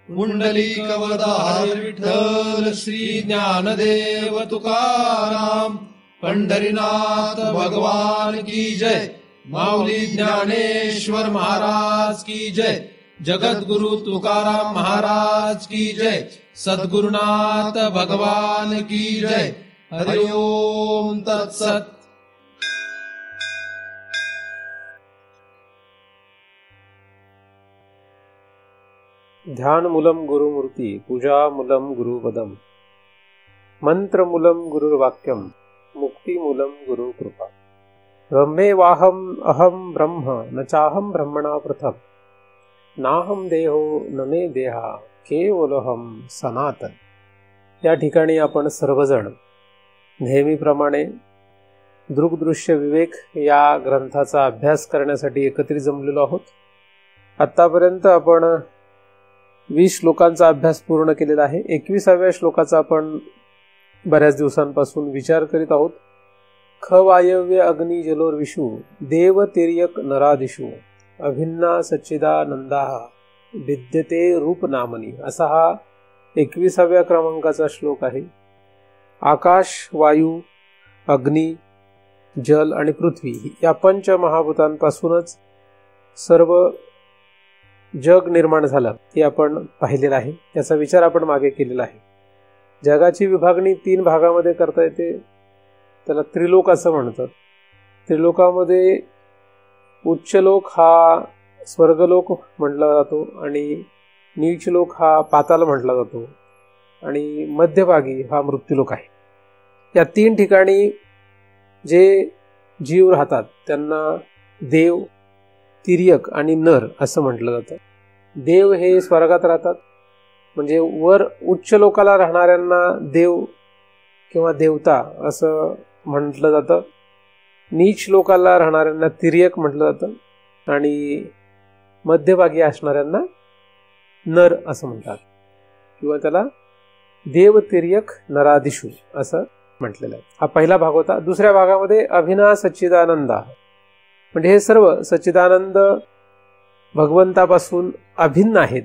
पुंडलिकवरदार विठ्ठल श्री ज्ञानदेव तुकाराम पंढरीनाथ भगवान की जय। माऊली ज्ञानेश्वर महाराज की जय। जगद्गुरु तुकाराम महाराज की जय। सद्गुरुनाथ भगवान की जय। हरि ओम तत्सत। ध्यानमूलं गुरुमूर्ती पूजामूलं गुरुपदम मंत्रमूलं गुरुर्वाक्यम मुक्तिमूलं गुरुकृपा। ब्रह्मेवाहम् अहं ब्रह्म न चाहं ब्रह्मणा पृथक् नाहं देहो न मे देहा केवलहं सनातन। या ठिकाणी आपण सर्वजण नेहमीप्रमाणे दृग्दृश्य विवेक या ग्रंथाचा अभ्यास करण्यासाठी एकत्रित जमलेलो आहोत। आतापर्यंत आपण 20 श्लोकांचा अभ्यास पूर्ण केलेला आहे। 21व्या श्लोकाचा आपण बऱ्याच दिवसांपासून विचार करीत आहोत। ख वायव्य अग्नी जलोर्विषु देव तिर्यक नरादिषु अभिन्ना सच्चिदानंदा विद्यते रूप नामनी, असा हा 21व्या क्रमांकाचा श्लोक आहे। आकाश, वायू, अग्नी, जल आणि पृथ्वी या पंच महाभूतांपासूनच सर्व जग निर्माण झालं हे आपण पाहिलेलं आहे। याचा विचार आपण मागे केलेला आहे। जगाची विभागणी 3 भागामध्ये करता येते, त्याला त्रिलोक असं म्हणतात। त्रिलोकामध्ये उच्चलोक हा स्वर्गलोक म्हटला जातो आणि नीचलोक हा पाताल म्हटला जातो आणि मध्यभागी हा मृत्यूलोक आहे। या 3 ठिकाणी जे जीव राहतात त्यांना देव, तिर्यक आणि नर असं म्हटलं जातं। देव हे स्वर्गात राहतात, म्हणजे वर उच्च लोकाला राहणाऱ्यांना देव किंवा देवता असं म्हटलं जातं। नीच लोकाला राहणाऱ्यांना तिर्यक म्हटलं जातं आणि मध्यभागी असणाऱ्यांना नर असं म्हणतात, किंवा त्याला देव तिर्यक नरादिषु असं म्हटलेलं आहे। हा पहिला भाग होता। दुसऱ्या भागामध्ये अभिना सच्चिदानंदा, म्हणजे हे सर्व सच्चिदानंद भगवंतापासून अभिन्न आहेत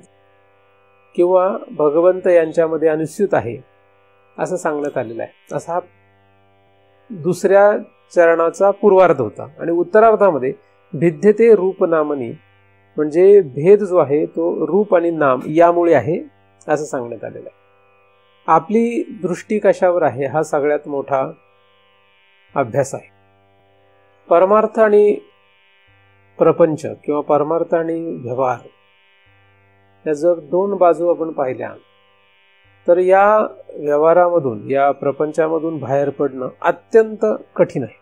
किंवा भगवंत यांच्यामध्ये अनुस्यूत आहे असं सांगण्यात आलेलं आहे। असा दुसऱ्या चरणाचा पूर्वार्ध होता। आणि उत्तरार्धामध्ये भिद्यते रूप नामनी, म्हणजे भेद जो आहे तो रूप आणि नाम यामुळे आहे असं सांगण्यात आलेलं आहे। आपली दृष्टी कशावर आहे हा सगळ्यात मोठा अभ्यास आहे। परमार्थ आणि प्रपंच किंवा परमार्थ आणि व्यवहार या जर 2 बाजू आपण पाहिल्या तर या व्यवहारामधून, या प्रपंचामधून बाहेर पडणं अत्यंत कठीण आहे।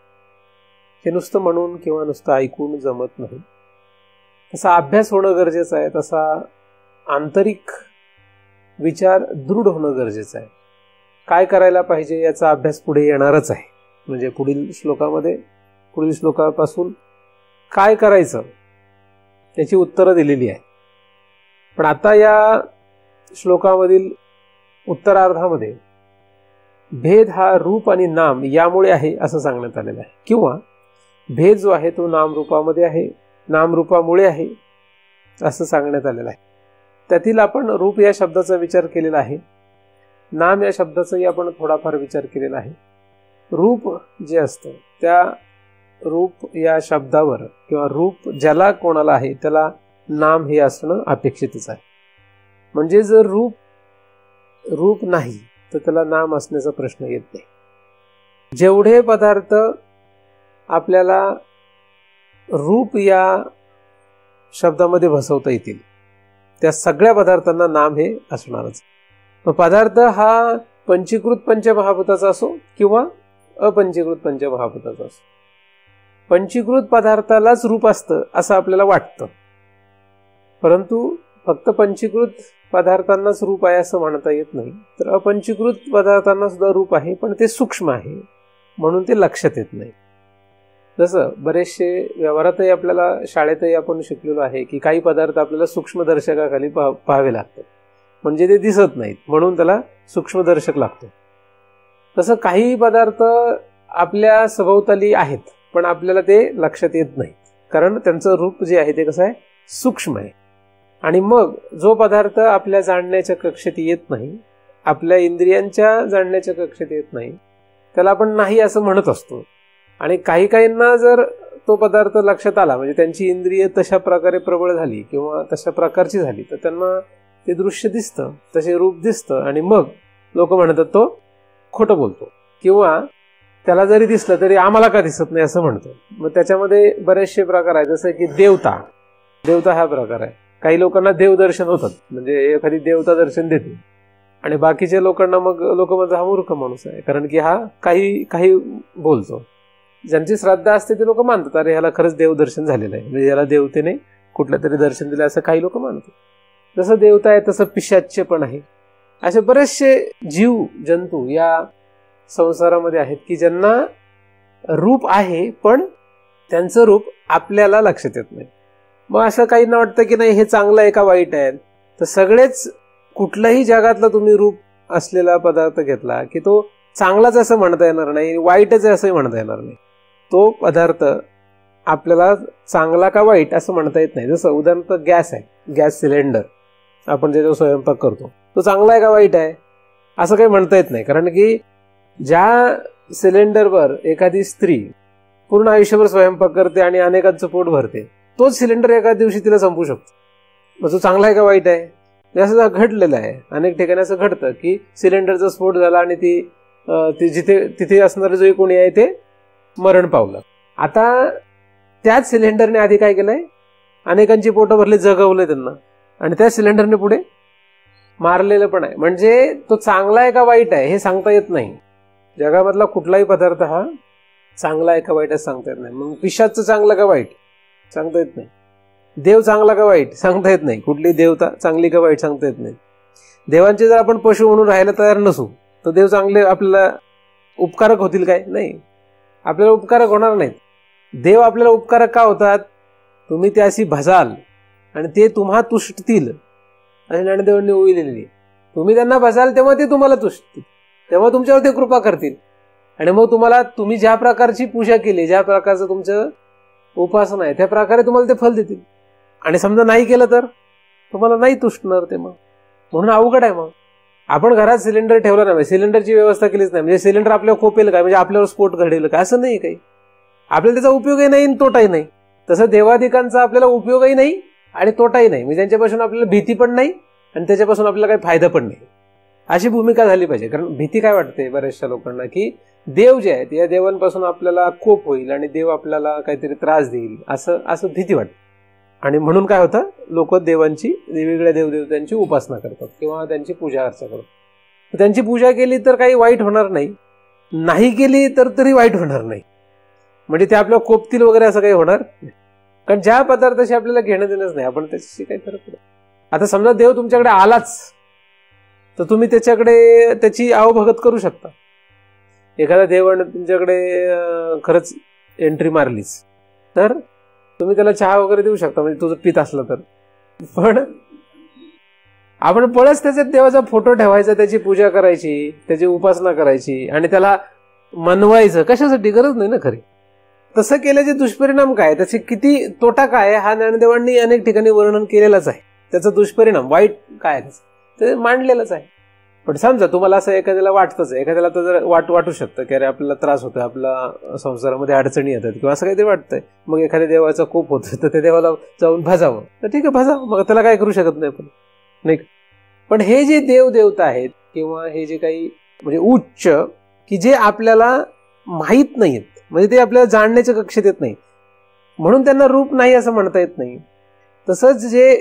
हे नुसतं म्हणून किंवा नुसतं ऐकून जमत नाही। तसा अभ्यास होणं गरजेचं आहे, तसा आंतरिक विचार दृढ होणं गरजेचं आहे। काय करायला पाहिजे याचा अभ्यास पुढे येणारच आहे। म्हणजे पुढील श्लोकापासून काय करायचं त्याची उत्तरं दिलेली आहे। पण आता या श्लोकामधील उत्तरार्धामध्ये भेद हा रूप आणि नाम यामुळे आहे असं सांगण्यात आलेलं आहे, किंवा भेद जो आहे तो नामरूपामध्ये आहे, नामरूपामुळे आहे असं सांगण्यात आलेलं आहे। त्यातील आपण रूप या शब्दाचा विचार केलेला आहे, नाम या शब्दाचाही आपण थोडाफार विचार केलेला आहे। रूप जे असतं त्या रूप या शब्दावर किंवा रूप ज्याला कोणाला आहे त्याला नाम हे असणं अपेक्षितच आहे। म्हणजे जर रूप नाही तर त्याला नाम असण्याचा प्रश्न येत नाही। जेवढे पदार्थ आपल्याला रूप या शब्दामध्ये बसवता येतील त्या सगळ्या पदार्थांना नाम हे असणारच। पदार्थ हा पंचीकृत पंचमहाभूताचा असो किंवा अपंचीकृत पंचमहाभूताचा असो, पंचीकृत पदार्थालाच रूप असतं असं आपल्याला वाटतं, परंतु फक्त पंचीकृत पदार्थांनाच रूप आहे असं म्हणता येत नाही। तर अपंचीकृत पदार्थांना सुद्धा रूप आहे, पण ते सूक्ष्म आहे म्हणून ते लक्षात येत नाही। जसं बरेचसे व्यवहारातही आपल्याला शाळेतही आपण शिकलेलो आहे की काही पदार्थ आपल्याला सूक्ष्मदर्शकाखाली पाहावे लागतात, म्हणजे ते दिसत नाहीत म्हणून त्याला सूक्ष्मदर्शक लागतो। तसं काही पदार्थ आपल्या सभोवताली आहेत पण आपल्याला ते लक्षात येत नाही, कारण त्यांचं रूप जे आहे ते कसं आहे, सूक्ष्म आहे। आणि मग जो पदार्थ आपल्या जाणण्याच्या कक्षेत येत नाही, आपल्या इंद्रियांच्या जाणण्याच्या कक्षेत येत नाही, त्याला आपण नाही असं म्हणत असतो. आणि काही काहींना जर तो पदार्थ लक्षात आला, म्हणजे त्यांची इंद्रिय तशा प्रकारे प्रबळ झाली किंवा तशा प्रकारची झाली, तर त्यांना ते दृश्य दिसतं, तसे रूप दिसतं, आणि मग लोक म्हणतात तो खोटं बोलतो, किंवा त्याला जरी दिसलं तरी आम्हाला का दिसत नाही असं म्हणतो. मग त्याच्यामध्ये बरेचसे प्रकार आहेत, जसं की देवता हा प्रकार आहे. काही लोकांना देवदर्शन होतात, म्हणजे एखादी देवता दर्शन देते, आणि बाकीच्या लोकांना मग लोक म्हणतात हा मूर्ख माणूस आहे, कारण की हा काही बोलतो. ज्यांची श्रद्धा असते ते लोक मानतात, अरे ह्याला खरंच देवदर्शन झालेलं आहे, म्हणजे याला देवतेने कुठलं तरी दर्शन दिलं असं काही लोक मानतात. जसं देवता आहे तसं पिशाच्य पण आहे. असे बरेचसे जीव जंतू या संसारामध्ये आहेत की ज्यांना रूप आहे, पण त्यांचं रूप आपल्याला लक्षात येत नाही. मग असं काहींना वाटतं की नाही हे चांगलं आहे का वाईट आहे. तर सगळेच कुठल्याही जगातला तुम्ही रूप असलेला पदार्थ घेतला की तो चांगलाच असं म्हणता येणार नाही, वाईटच आहे असंही म्हणता येणार नाही. तो पदार्थ आपल्याला चांगला का वाईट असं म्हणता येत नाही. जसं उदाहरणार्थ गॅस आहे, गॅस सिलेंडर आपण ज्याच्यावर स्वयंपाक करतो, तो चांगला आहे का वाईट आहे असं काही म्हणता येत नाही. कारण की ज्या सिलेंडरवर एखादी स्त्री पूर्ण आयुष्यभर स्वयंपाक करते आणि अनेकांचं पोट भरते, तोच सिलेंडर एका दिवशी तिला संपू शकतो. मग तो चांगला आहे का वाईट आहे. असं घडलेलं आहे, अनेक ठिकाणी असं घडतं की सिलेंडरचा स्फोट झाला आणि तिथे असणारे जे कोणी आहे ते मरण पावलं. आता त्याच सिलेंडरने आधी काय केलंय, अनेकांची पोटं भरले, जगवले त्यांना, आणि त्या सिलेंडरने पुढे मारलेलं पण आहे. म्हणजे तो चांगला आहे का वाईट आहे हे सांगता येत नाही. जगामधला कुठलाही पदार्थ हा चांगला आहे का वाईट असं सांगता येत नाही. मग पिशाचं चांगलं का वाईट सांगता येत नाही. देव चांगला का वाईट सांगता येत नाही. कुठली देवता चांगली का वाईट सांगता येत नाही. देवांचे जर आपण पशु म्हणून राहायला तयार नसू तर देव चांगले आपल्याला उपकारक होतील काय. नाही, आपल्याला उपकारक होणार नाहीत. देव आपल्याला उपकारक का होतात, तुम्ही त्याशी भजाल आणि ते तुम्हा तुष्टतील आणि ज्ञानदेवांनी ओवी लिहिलेली. तुम्ही त्यांना भजाल तेव्हा ते तुम्हाला तुष्टतील, तेव्हा तुमच्यावर ते कृपा करतील, आणि मग तुम्ही ज्या प्रकारची पूजा केली, ज्या प्रकारचं तुमचं उपासना आहे त्या प्रकारे तुम्हाला ते फल देतील. आणि समजा नाही केलं तर तुम्हाला नाही तुष्टणार ते. मग म्हणून अवघड आहे. मग आपण घरात सिलेंडर ठेवला नाही, सिलेंडरची व्यवस्था केलीच नाही, म्हणजे सिलेंडर आपल्याला खोपेल काय, म्हणजे आपल्यावर स्फोट घडेल का, असं नाही काही. आपल्याला त्याचा उपयोगही नाही आणि तोटाही नाही. तसं देवाधिकांचा आपल्याला उपयोगही नाही आणि तोटाही नाही, म्हणजे त्यांच्यापासून आपल्याला भीती पण नाही आणि त्याच्यापासून आपल्याला काही फायदा पण नाही. अशी भूमिका झाली पाहिजे. कारण भीती काय वाटते बऱ्याचशा लोकांना की देव जे आहेत या देवांपासून आपल्याला कोप होईल आणि देव आपल्याला काहीतरी त्रास देईल, असं भीती वाटते. आणि म्हणून काय होतं, लोक देवांची, वेगवेगळ्या देवदेवतांची उपासना करतात किंवा त्यांची पूजा अर्चा करतात. त्यांची पूजा केली तर काही वाईट होणार नाही, नाही केली तर तरी वाईट होणार नाही, म्हणजे ते आपल्याला कोपतील वगैरे असं काही होणार नाही. कारण ज्या पदार्थाशी आपल्याला घेणं देणंच नाही, आपण त्याच्याशी काही फरक पडत. आता समजा देव तुमच्याकडे आलाच तर तुम्ही त्याची आवभगत करू शकता. एखादा देवाने तुमच्याकडे खरंच एंट्री मारलीच तर तुम्ही त्याला चहा वगैरे देऊ शकता, म्हणजे तुझं पित असलं तर. पण आपण पळच त्याच्यात देवाचा फोटो ठेवायचा, त्याची पूजा करायची, त्याची उपासना करायची आणि त्याला मनवायचं, कशासाठी, गरज नाही ना खरी. तसं केल्याचे दुष्परिणाम काय, त्याचे किती तोटा काय हा ज्ञानदेवांनी अनेक ठिकाणी वर्णन केलेलंच आहे. त्याचा दुष्परिणाम वाईट काय ते मांडलेलंच आहे. पण समजा तुम्हाला असं एखाद्याला वाटतंच, एखाद्याला तर जर वाटू शकतं की अरे आपल्याला त्रास होतोय, आपल्या संसारामध्ये अडचणी येतात किंवा असं काहीतरी वाटतंय, मग एखाद्या देवाचा कोप होतोय तर त्या देवाला जाऊन भजावं, तर ठीक आहे भजा, मग त्याला काय करू शकत नाही आपण, नाही. पण हे जे देवदेवता आहेत किंवा हे जे काही म्हणजे उच्च की जे आपल्याला माहीत नाहीत, म्हणजे ते आपल्याला जाणण्याच्या कक्षेत येत नाही, म्हणून त्यांना रूप नाही असं म्हणता येत नाही. तसंच जे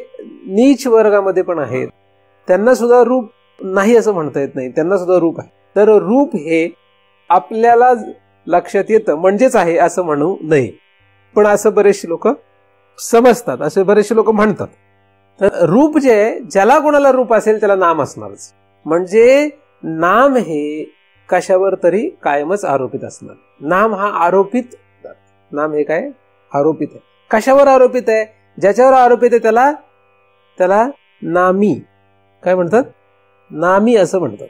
नीच वर्गामध्ये पण आहेत त्यांना सुद्धा रूप नाही असं म्हणता येत नाही, त्यांना सुद्धा रूप आहे. तर रूप हे आपल्याला लक्षात येतं म्हणजेच आहे असं म्हणू नये. पण असं बरेचसे लोक समजतात, असे बरेचसे लोक म्हणतात. तर रूप जे आहे, ज्याला कोणाला रूप असेल त्याला नाम असणारच. म्हणजे नाम हे कशावर तरी कायमच आरोपित असणार. नाम हा आरोपित, नाम हे काय आरोपित आहे. कशावर आरोपित आहे, ज्याच्यावर आरोपित आहे त्याला नामी काय म्हणतात, नामी असं म्हणतात.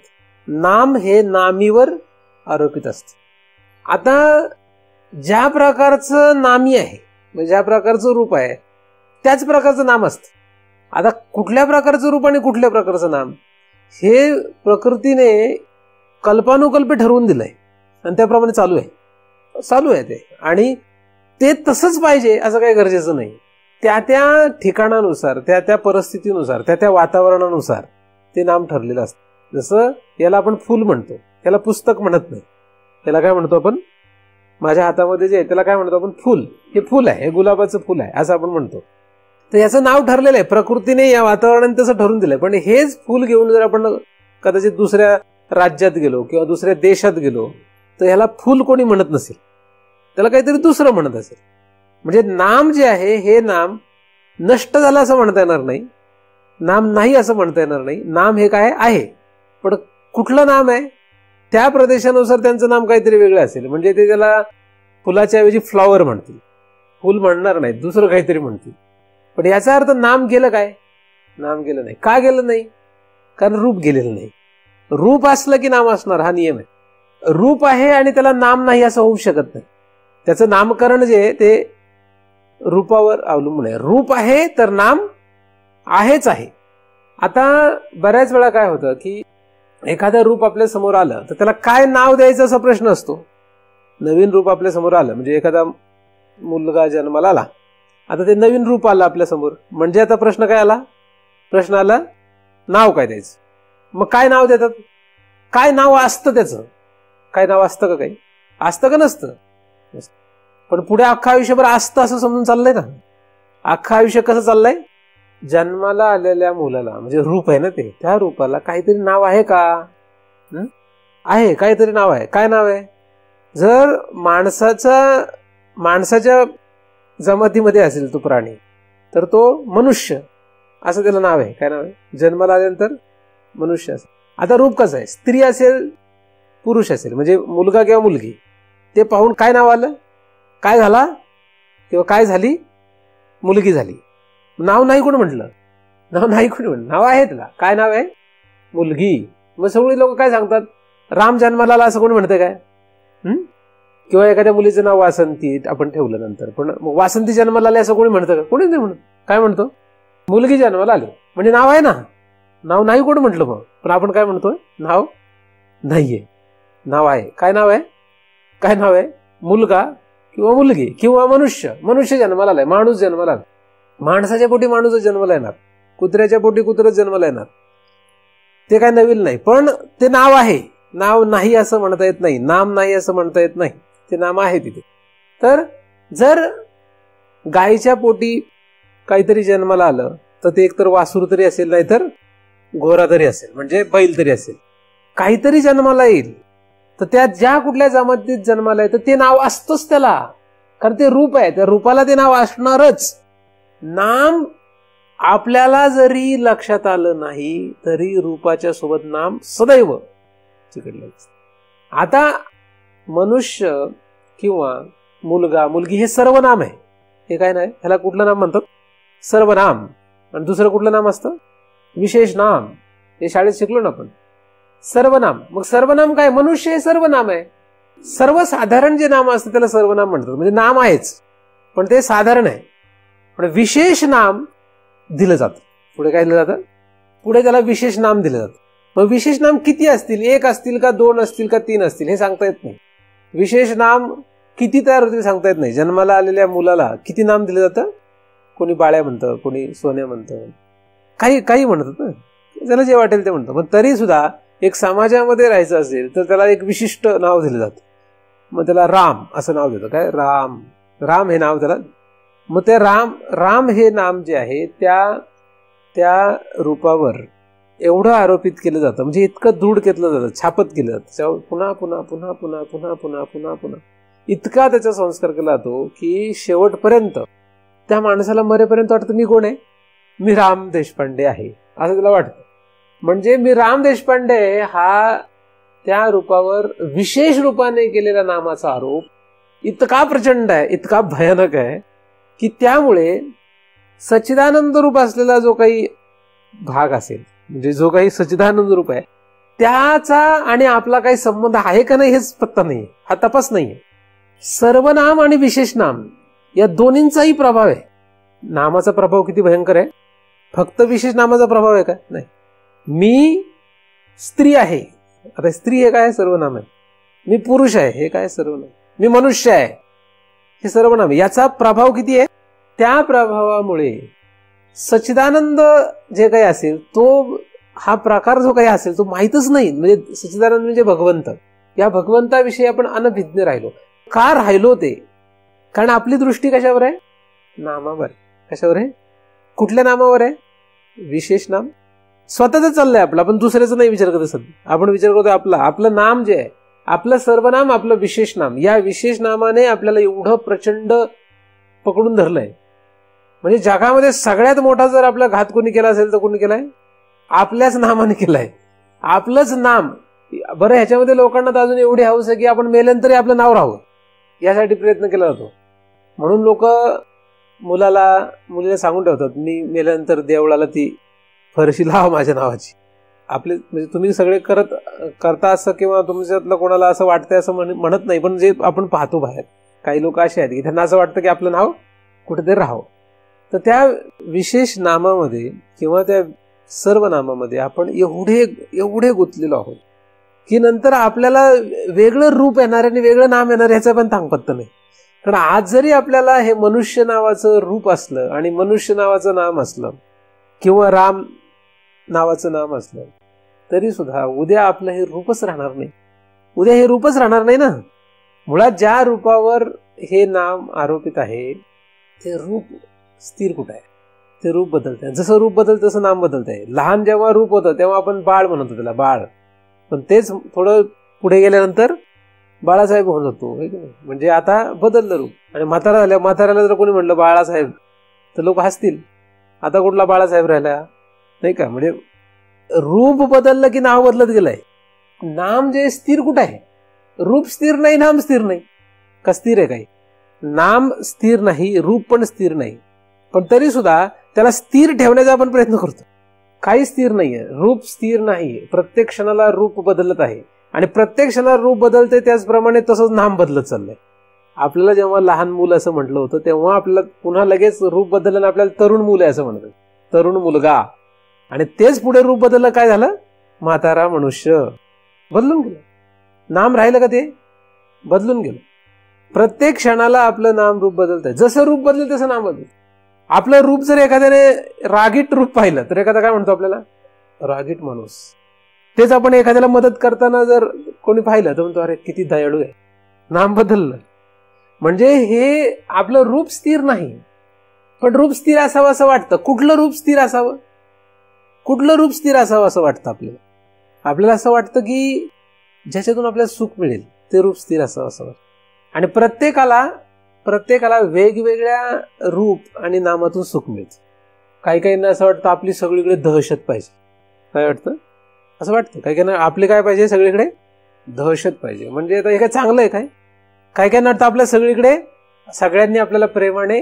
नाम हे नामीवर आरोपित असतं. आता ज्या प्रकारचं नामी आहे, म्हणजे ज्या प्रकारचं रूप आहे त्याच प्रकारचं नाम असतं. आता कुठल्या प्रकारचं रूप आणि कुठल्या प्रकारचं नाम हे प्रकृतीने कल्पानुकल्पे ठरवून दिलंय आणि त्याप्रमाणे चालू आहे ते. आणि ते तसंच पाहिजे असं काही गरजेचं नाही. त्या त्या ठिकाणानुसार, त्या त्या परिस्थितीनुसार, त्या त्या वातावरणानुसार ते नाम ठरलेलं असतं. जसं याला आपण फुल म्हणतो, त्याला पुस्तक म्हणत नाही. त्याला काय म्हणतो आपण, माझ्या हातामध्ये जे आहे त्याला काय म्हणतो आपण, फुल. हे फुल आहे, हे गुलाबाचं फुल आहे असं आपण म्हणतो. तर याचं नाव ठरलेलं आहे, प्रकृतीने या वातावरणाने तसं ठरवून दिलंय. पण हेच फुल घेऊन जर आपण कदाचित दुसऱ्या राज्यात गेलो किंवा दुसऱ्या देशात गेलो तर ह्याला फुल कोणी म्हणत नसेल, त्याला काहीतरी दुसरं म्हणत असेल. म्हणजे नाम जे आहे हे नाम नष्ट झालं असं म्हणता येणार नाही, नाम नाही असं म्हणता येणार नाही. नाम हे काय आहे, पण कुठलं नाम आहे त्या प्रदेशानुसार त्यांचं नाम काहीतरी वेगळं असेल. म्हणजे ते त्याला फुलाच्या ऐवजी फ्लॉवर म्हणतील, फुल म्हणणार नाही, दुसरं काहीतरी म्हणतील. पण याचा अर्थ नाम गेलं काय, नाम गेलं नाही. का गेलं नाही, कारण रूप गेलेलं नाही. रूप असलं की नाम असणार, हा नियम आहे. रूप आहे आणि त्याला नाम नाही असं होऊ शकत नाही. त्याचं नामकरण जे आहे ते रूपावर अवलंबून आहे. रूप आहे तर नाम आहेच आहे. आता बऱ्याच वेळा काय होतं की एखादं रूप आपल्या समोर आलं तर त्याला काय नाव द्यायचं असा प्रश्न असतो. नवीन रूप आपल्या समोर आलं म्हणजे एखादा मुलगा जन्माला आला, आता ते नवीन रूप आलं आपल्या समोर, म्हणजे आता प्रश्न काय आला, प्रश्न आला नाव काय द्यायचं. मग काय नाव देतात, काय नाव असतं त्याचं, काय नाव असतं का, काही असतं का नसतं. पण पुढे अख्खं आयुष्यभर असतं असं समजून चाललंय ना. अख्खं आयुष्य कसं चाललंय, जन्माला आलेल्या मुलाला म्हणजे रूप आहे ना ते, त्या रूपाला काहीतरी नाव आहे का, आहे काहीतरी नाव आहे. काय नाव आहे, जर माणसाच्या जमातीमध्ये असेल तो प्राणी तर तो मनुष्य असं त्याला नाव आहे. काय नाव आहे, जन्माला आल्यानंतर मनुष्य असेल. आता रूप कसं आहे, स्त्री असेल पुरुष असेल म्हणजे मुलगा किंवा मुलगी, ते पाहून काय नाव आलं, काय झाला किंवा काय झाली, मुलगी झाली. नाव नाही कोण म्हटलं, नाव नाही कोणी म्हटलं, नाव आहे त्याला. काय नाव आहे, मुलगी. मग सगळी लोक काय सांगतात, राम जन्माला आला असं कोणी म्हणतं काय, किंवा एखाद्या मुलीचं नाव वासंती आपण ठेवलं नंतर, पण वासंती जन्माला आले असं कोणी म्हणतं का, कोणी नाही म्हणत. काय म्हणतो, मुलगी जन्माला आली म्हणजे नाव आहे ना, नाव नाही कोण म्हटलं. मग पण आपण काय म्हणतोय, नाव नाहीये, नाव आहे. काय नाव आहे, काय नाव आहे, मुलगा किंवा मुलगी किंवा मनुष्य जन्माला आलाय, माणूस जन्माला आला. माणसाच्या पोटी माणूस जन्माला येणार, कुत्र्याच्या पोटी कुत्रच जन्माला येणार. ते काय नवीन नाही, पण ते नाव आहे. नाव नाही असं म्हणता येत नाही, नाम नाही असं म्हणता येत नाही, ते नाम आहे तिथे. तर जर गायीच्या पोटी काहीतरी जन्माला आलं तर ते एकतर वासरू तरी असेल, नाहीतर घोडा तरी असेल, म्हणजे बैल तरी असेल. काहीतरी जन्माला येईल तर त्या ज्या कुठल्या जमातीत जन्माला येतं ते नाव असतंच त्याला, कारण ते रूप आहे, त्या रूपाला ते नाव असणारच. नाम आपल्याला जरी लक्षात आलं नाही तरी रूपाच्या सोबत नाम सदैव चिकटलं. आता मनुष्य किंवा मुलगा मुलगी हे सर्वनाम आहे. हे काय नाही, ह्याला कुठलं नाम म्हणतात, सर्वनाम. आणि दुसरं कुठलं नाम असतं, विशेष नाम. हे शाळेत शिकलो ना आपण, सर्वनाम. मग सर्वनाम काय, मनुष्य हे सर्वनाम आहे. सर्वसाधारण जे नाम असतं त्याला सर्वनाम म्हणतात, म्हणजे नाम आहेच पण ते साधारण आहे. पण विशेष नाम दिलं जातं. पुढे काय दिलं जातं, पुढे त्याला विशेष नाम दिलं जातं. मग विशेष नाम किती असतील, एक असतील का, दोन असतील का, तीन असतील, हे सांगता येत नाही. विशेष नाम किती तयार होतील सांगता येत नाही. जन्माला आलेल्या मुलाला किती नाम दिलं जातं, कोणी बाळ्या म्हणतं, कोणी सोन्या म्हणतं, काही म्हणतात ना, ज्याला जे वाटेल ते म्हणतं. पण तरी सुद्धा एक समाजामध्ये राहायचं असेल तर त्याला एक विशिष्ट नाव दिलं जातं. मग त्याला राम असं नाव देतं. काय, राम हे नाव त्याला. मग ते राम हे नाम जे आहे त्या रूपावर एवढं आरोपित केलं जातं, म्हणजे इतकं दृढ केलं जातं, छापत केलं जातं, त्याच्यावर पुन्हा पुन्हा पुन्हा पुन्हा पुन्हा पुन्हा पुन्हा पुन्हा इतका त्याचा संस्कार केला जातो की शेवटपर्यंत त्या माणसाला मरेपर्यंत वाटतं मी कोण आहे, मी राम देशपांडे आहे असं त्याला वाटतं. म्हणजे मी राम देशपांडे हा त्या रूपावर विशेष रूपाने केलेल्या नामाचा आरोप इतका प्रचंड आहे, इतका भयानक आहे की त्यामुळे सच्चिदानंद रूप असलेला जो काही भाग असेल, म्हणजे जो काही सच्चिदानंद रूप आहे त्याचा आणि आपला काही संबंध आहे का नाही हेच पत्ता नाहीये, हा तपास नाहीये. सर्वनाम आणि विशेष नाम या दोन्हींचाही प्रभाव आहे. नामाचा प्रभाव किती भयंकर आहे, फक्त विशेष नामाचा प्रभाव आहे का? नाही. मी स्त्री आहे, आता स्त्री हे काय? सर्वनाम आहे. मी पुरुष आहे, हे काय? सर्वनाम. मी मनुष्य आहे, हे सर्वनाम आहे. याचा प्रभाव किती आहे? त्या प्रभावामुळे सच्चिदानंद जे काही असेल, तो हा प्रकार जो काही असेल तो माहीतच नाही. म्हणजे सच्चिदानंद म्हणजे भगवंत. या भगवंताविषयी आपण अनभिज्ञ राहिलो. का राहिलो ते? कारण आपली दृष्टी कशावर आहे? नामावर. कशावर आहे? कुठल्या नामावर आहे? विशेष नाम. स्वतःच चाललंय आपलं, आपण दुसऱ्याचं नाही विचार करत सध्या. आपण विचार करतो आपलं नाम जे आहे, आपलं सर्वनाम, आपलं विशेष नाम. या विशेष नामाने आपल्याला एवढं प्रचंड पकडून धरलंय. म्हणजे जगामध्ये सगळ्यात मोठा जर आपला घात कोणी केला असेल तर कोणी केलाय? आपल्याच नामाने केलाय. आपलंच नाम. बरं, ह्याच्यामध्ये लोकांना तर अजून एवढी हौस आहे की आपण मेल्यानंतरही आपलं नाव राहावं, यासाठी प्रयत्न केला जातो. म्हणून लोक मुलीला सांगून ठेवतात, मी मेल्यानंतर देवळाला ती फरशी लावा माझ्या नावाची. आपले म्हणजे तुम्ही सगळे करता असं किंवा तुमच्यातलं कोणाला असं वाटतंय असं म्हणत नाही, पण जे आपण पाहतो बाहेर काही लोक असे आहेत की त्यांना असं वाटतं की आपलं नाव कुठेतरी राहावं. तर त्या विशेष नामामध्ये किंवा त्या सर्व नामामध्ये आपण एवढे गुंतलेलो आहोत की नंतर आपल्याला वेगळं रूप येणार आणि वेगळं नाम येणार याचं पण थांगपत्ता नाही. कारण आज जरी आपल्याला हे मनुष्य नावाचं रूप असलं आणि मनुष्य नावाचं नाम असलं किंवा राम नावाचं नाम असलं तरी सुद्धा उद्या आपलं हे रूपच राहणार नाही. उद्या हे रूपच राहणार नाही ना. मुळात ज्या रूपावर हे नाम आरोपित आहे ते रूप स्थिर कुठं आहे? ते रूप बदलत आहे. जसं रूप बदलतं तसं नाम बदलत आहे. लहान जेव्हा रूप होतं तेव्हा आपण बाळ म्हणतो त्याला, बाळ. पण तेच थोडं पुढे गेल्यानंतर बाळासाहेब होत होतो. म्हणजे आता बदललं रूप. आणि म्हाताऱ्याला जर कोणी म्हणलं बाळासाहेब तर लोक हसतील. आता कुठला बाळासाहेब राहिला नाही का? म्हणजे रूप बदललं की नाव बदलत गेलंय. नाम जे स्थिर कुठं आहे? रूप स्थिर नाही, नाम स्थिर नाही. का स्थिर आहे काही? नाम स्थिर नाही, रूप पण स्थिर नाही. पण तरी सुद्धा त्याला स्थिर ठेवण्याचा आपण प्रयत्न करतो. काही स्थिर नाहीये, रूप स्थिर नाहीये. प्रत्येक क्षणाला रूप बदलत आहे आणि प्रत्येक क्षणाला रूप बदलते त्याचप्रमाणे तसंच नाम बदलत चाललंय. आपल्याला जेव्हा लहान मुलं असं म्हटलं होतं तेव्हा आपल्याला पुन्हा लगेच रूप बदललं, आपल्याला तरुण मुलं आहे असं म्हणतात, तरुण मुलगा. आणि तेच पुढे रूप बदललं, काय झालं? म्हातारा मनुष्य. बदलून गेलं. नाम राहिलं का? ते बदलून गेलं. प्रत्येक क्षणाला आपलं नाम रूप बदलत आहे. जसं रूप बदलेल तसं नाम बदलेल. आपलं रूप जर एखाद्याने रागीट रूप पाहिलं तर एखादा काय म्हणतो आपल्याला? रागीट माणूस. तेच आपण एखाद्याला मदत करताना जर कोणी पाहिलं तर म्हणतो अरे किती दयाळू आहे. नाम बदललं. म्हणजे हे आपलं रूप स्थिर नाही, पण रूप स्थिर असावं असं वाटतं. कुठलं रूप स्थिर असावं? कुठलं रूप स्थिर असावं असं वाटतं आपल्याला? आपल्याला असं वाटतं की ज्याच्यातून आपल्याला सुख मिळेल ते रूप स्थिर असावं असं वाटतं. आणि प्रत्येकाला वेगवेगळ्या रूप आणि नामातून सुख मिळतं. काही असं वाटतं आपली सगळीकडे दहशत पाहिजे. काय वाटतं? असं वाटतं काही आपले काय पाहिजे? सगळीकडे दहशत पाहिजे. म्हणजे आता हे काय चांगलं आहे काय? काही वाटतं आपल्या सगळीकडे सगळ्यांनी आपल्याला प्रेमाने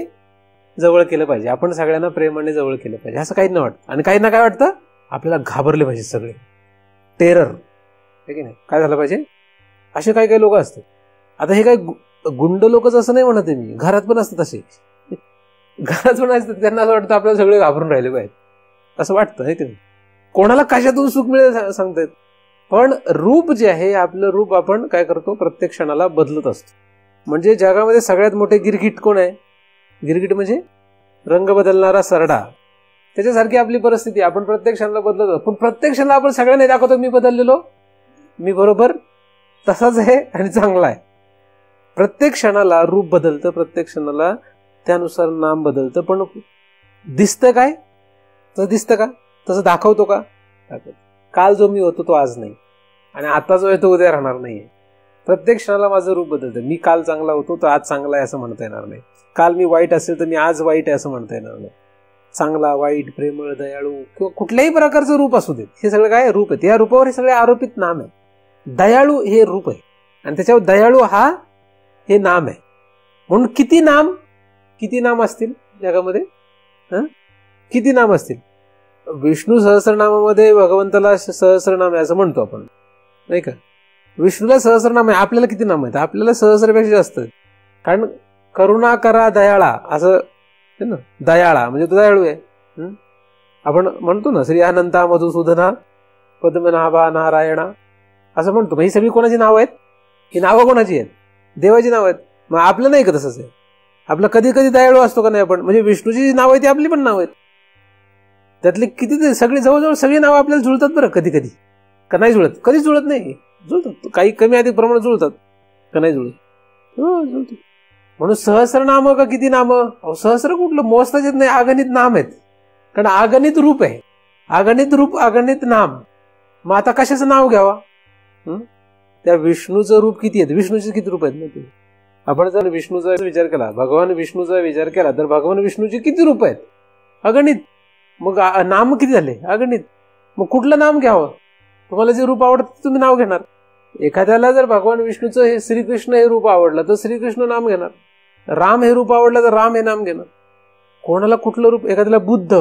जवळ केलं पाहिजे, आपण सगळ्यांना प्रेमाने जवळ केलं पाहिजे, असं काहींना वाटतं. आणि काहींना काय वाटतं? आपल्याला घाबरले पाहिजे सगळे, टेरर. आहे की नाही? काय झालं पाहिजे? असे काही लोक असतात. आता हे काय गुंड लोकच असं नाही म्हणत मी, घरात पण असतात असे. घरात पण असतात, त्यांना असं वाटतं आपल्याला सगळे घाबरून राहिले पाहिजे असं वाटतं. आहे की नाही? कोणाला कशातून सुख मिळेल सांगता येत. पण रूप जे आहे, आपलं रूप आपण काय करतो? प्रत्येक क्षणाला बदलत असतो. म्हणजे जगामध्ये सगळ्यात मोठे गिरगिट कोण आहे? गिरगिट म्हणजे रंग बदलणारा सरडा. त्याच्यासारखी आपली परिस्थिती. आपण प्रत्येक क्षणाला बदलत असतो, पण प्रत्येक क्षणाला आपण सगळ्यांना दाखवतो मी बदललेलो, मी बरोबर तसाच आहे आणि चांगला आहे. प्रत्येक क्षणाला रूप बदलतं, प्रत्येक क्षणाला त्यानुसार नाम बदलतं. पण दिसतं काय? तसं दिसतं का? तसं दाखवतो का? काल जो मी होतो तो आज नाही, आणि आता जो आहे तो उद्या राहणार नाहीये. प्रत्येक क्षणाला माझं रूप बदलतं. मी काल चांगला होतो तर आज चांगला आहे असं म्हणता येणार नाही. काल मी वाईट असेल तर मी आज वाईट आहे असं म्हणता येणार नाही. चांगला, वाईट, प्रेमळ, दयाळू किंवा कुठल्याही प्रकारचं रूप असू दे, हे सगळं काय रूप आहे. या रूपावर हे सगळे आरोपित नाम आहे. दयाळू हे रूप आहे आणि त्याच्यावर दयाळू हा हे नाम आहे. म्हणून किती नाम असतील जगामध्ये? किती नाम असतील? विष्णू सहस्रनामामध्ये भगवंताला सहस्रनाम आहे असं म्हणतो आपण, नाही का? विष्णूला सहस्रनाम आहे. आपल्याला किती नाम आहेत? आपल्याला सहस्रपेक्षा जास्त आहेत. कारण करुणा करा दयाळा असं आहे ना. दयाळा म्हणजे तो दयाळू आहे. आपण म्हणतो ना, श्री अनंता मधुसूदना पद्मनाभा नारायणा असं म्हणतो. मग ही सगळी कोणाची नावं आहेत? ही नावं कोणाची आहेत? देवाची नावं आहेत. मग आपलं नाही का तसंच आहे? आपलं कधी कधी दयाळू असतो का नाही आपण? म्हणजे विष्णूची जी नावं आहेत ती आपली पण नावं आहेत. त्यातली किती सगळी जवळजवळ सगळी नावं आपल्याला जुळतात बरं. कधी कधी का नाही जुळत? कधीच जुळत नाही. जुळतात, काही कमी अधिक प्रमाणात जुळतात. का नाही जुळत? हो जुळतात. म्हणून सहस्रनाम का किती नामं? सहस्र कुठलं मोजताच येत नाही. अगणित नाम आहेत. कारण अगणित रूप आहे. अगणित रूप अगणित नाम. मग आता कशाचं नाव घ्यावा? त्या विष्णूचं रूप किती आहेत? विष्णूचे किती रूप आहेत ना? आपण जर विष्णूचा विचार केला, भगवान विष्णूचा विचार केला, तर भगवान विष्णूची किती रूप आहेत? अगणित. मग नाम किती झाले? अगणित. मग कुठलं नाम घ्यावं? तुम्हाला जे रूप आवडतं तुम्ही नाव घेणार. एखाद्याला जर भगवान विष्णूचं हे श्रीकृष्ण हे रूप आवडलं तर श्रीकृष्ण नाम घेणार. राम हे रूप आवडलं तर राम हे नाम घेणार. कोणाला कुठलं रूप, एखाद्याला बुद्ध,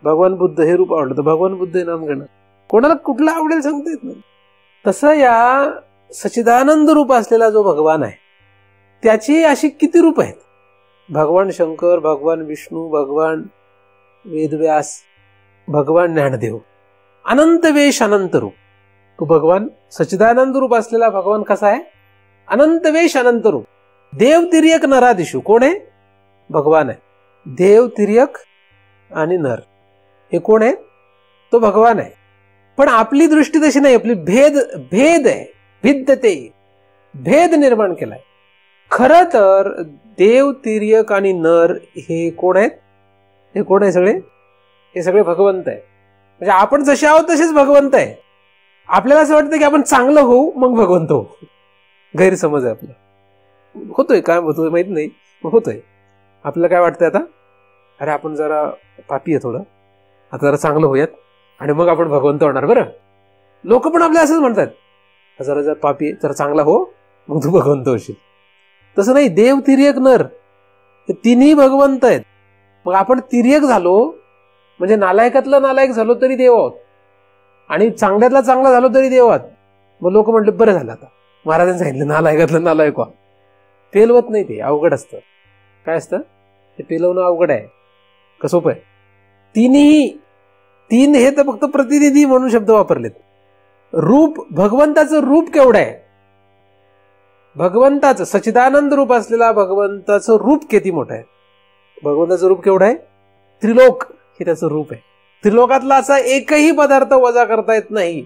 भगवान बुद्ध हे रूप आवडलं तर भगवान बुद्ध हे नाम घेणार. कोणाला कुठलं आवडेल सांगता येत नाही. तसं या सच्चिदानंद रूप असलेला जो भगवान आहे त्याची अशी किती रूप आहेत? भगवान शंकर, भगवान विष्णू, भगवान वेदव्यास, भगवान ज्ञानदेव, अनंत वेश अनंत रूप. तो भगवान सच्चिदानंद रूप असलेला भगवान कसा आहे? अनंत वेश अनंत रूप. देव तिर्यक नरादिशू. कोण आहे? भगवान आहे. देव तिर्यक आणि नर हे कोण आहे? तो भगवान आहे. पण आपली दृष्टी तशी नाही. आपली भेद आहे. भिद्यते, भेद निर्माण केलाय. खरं तर देव तिर्यक आणि नर हे कोण आहेत? हे कोण आहे सगळे? हे सगळे भगवंत आहे. म्हणजे आपण जसे आहोत तसेच भगवंत आहे. आपल्याला असं वाटतं की आपण चांगलं होऊ मग भगवंत होऊ. गैरसमज आहे आपला. होतोय काय होतोय माहित नाही, होतोय. आपल्याला काय वाटतंय आता? अरे आपण जरा पापी आहे थोडं, आता जरा चांगलं होऊयात आणि मग आपण भगवंत होणार. बरं, लोक पण आपल्या असंच म्हणतात, जरा पापी आहे, जरा चांगला हो मग तू भगवंत होशील. तसं नाही. देव तिर्यक नर हे तिन्ही भगवंत आहेत. मग आपण तिर्यक झालो म्हणजे नालायकातला नालायक झालो तरी देव आहोत आणि चांगल्यातला चांगला झालो तरी देव आहोत. मग लोक म्हटले बरं झालं. आता महाराजांनी सांगितलं नालायकातलं नालायक व्हा. पेलवत नाही, ते अवघड असतं. काय असतं ते? पेलवणं अवघड आहे का सोपं आहे? तीन हे तर फक्त प्रतिनिधी म्हणून शब्द वापरलेत. रूप, भगवंताचं रूप केवढं आहे? भगवंताचं सच्चिदानंद रूप असलेला भगवंताचं रूप किती मोठं आहे? भगवंताचं रूप केवढं आहे? त्रिलोक हे त्याचं रूप आहे. त्रिलोकातला असा एकही पदार्थ वजा करता येत नाही.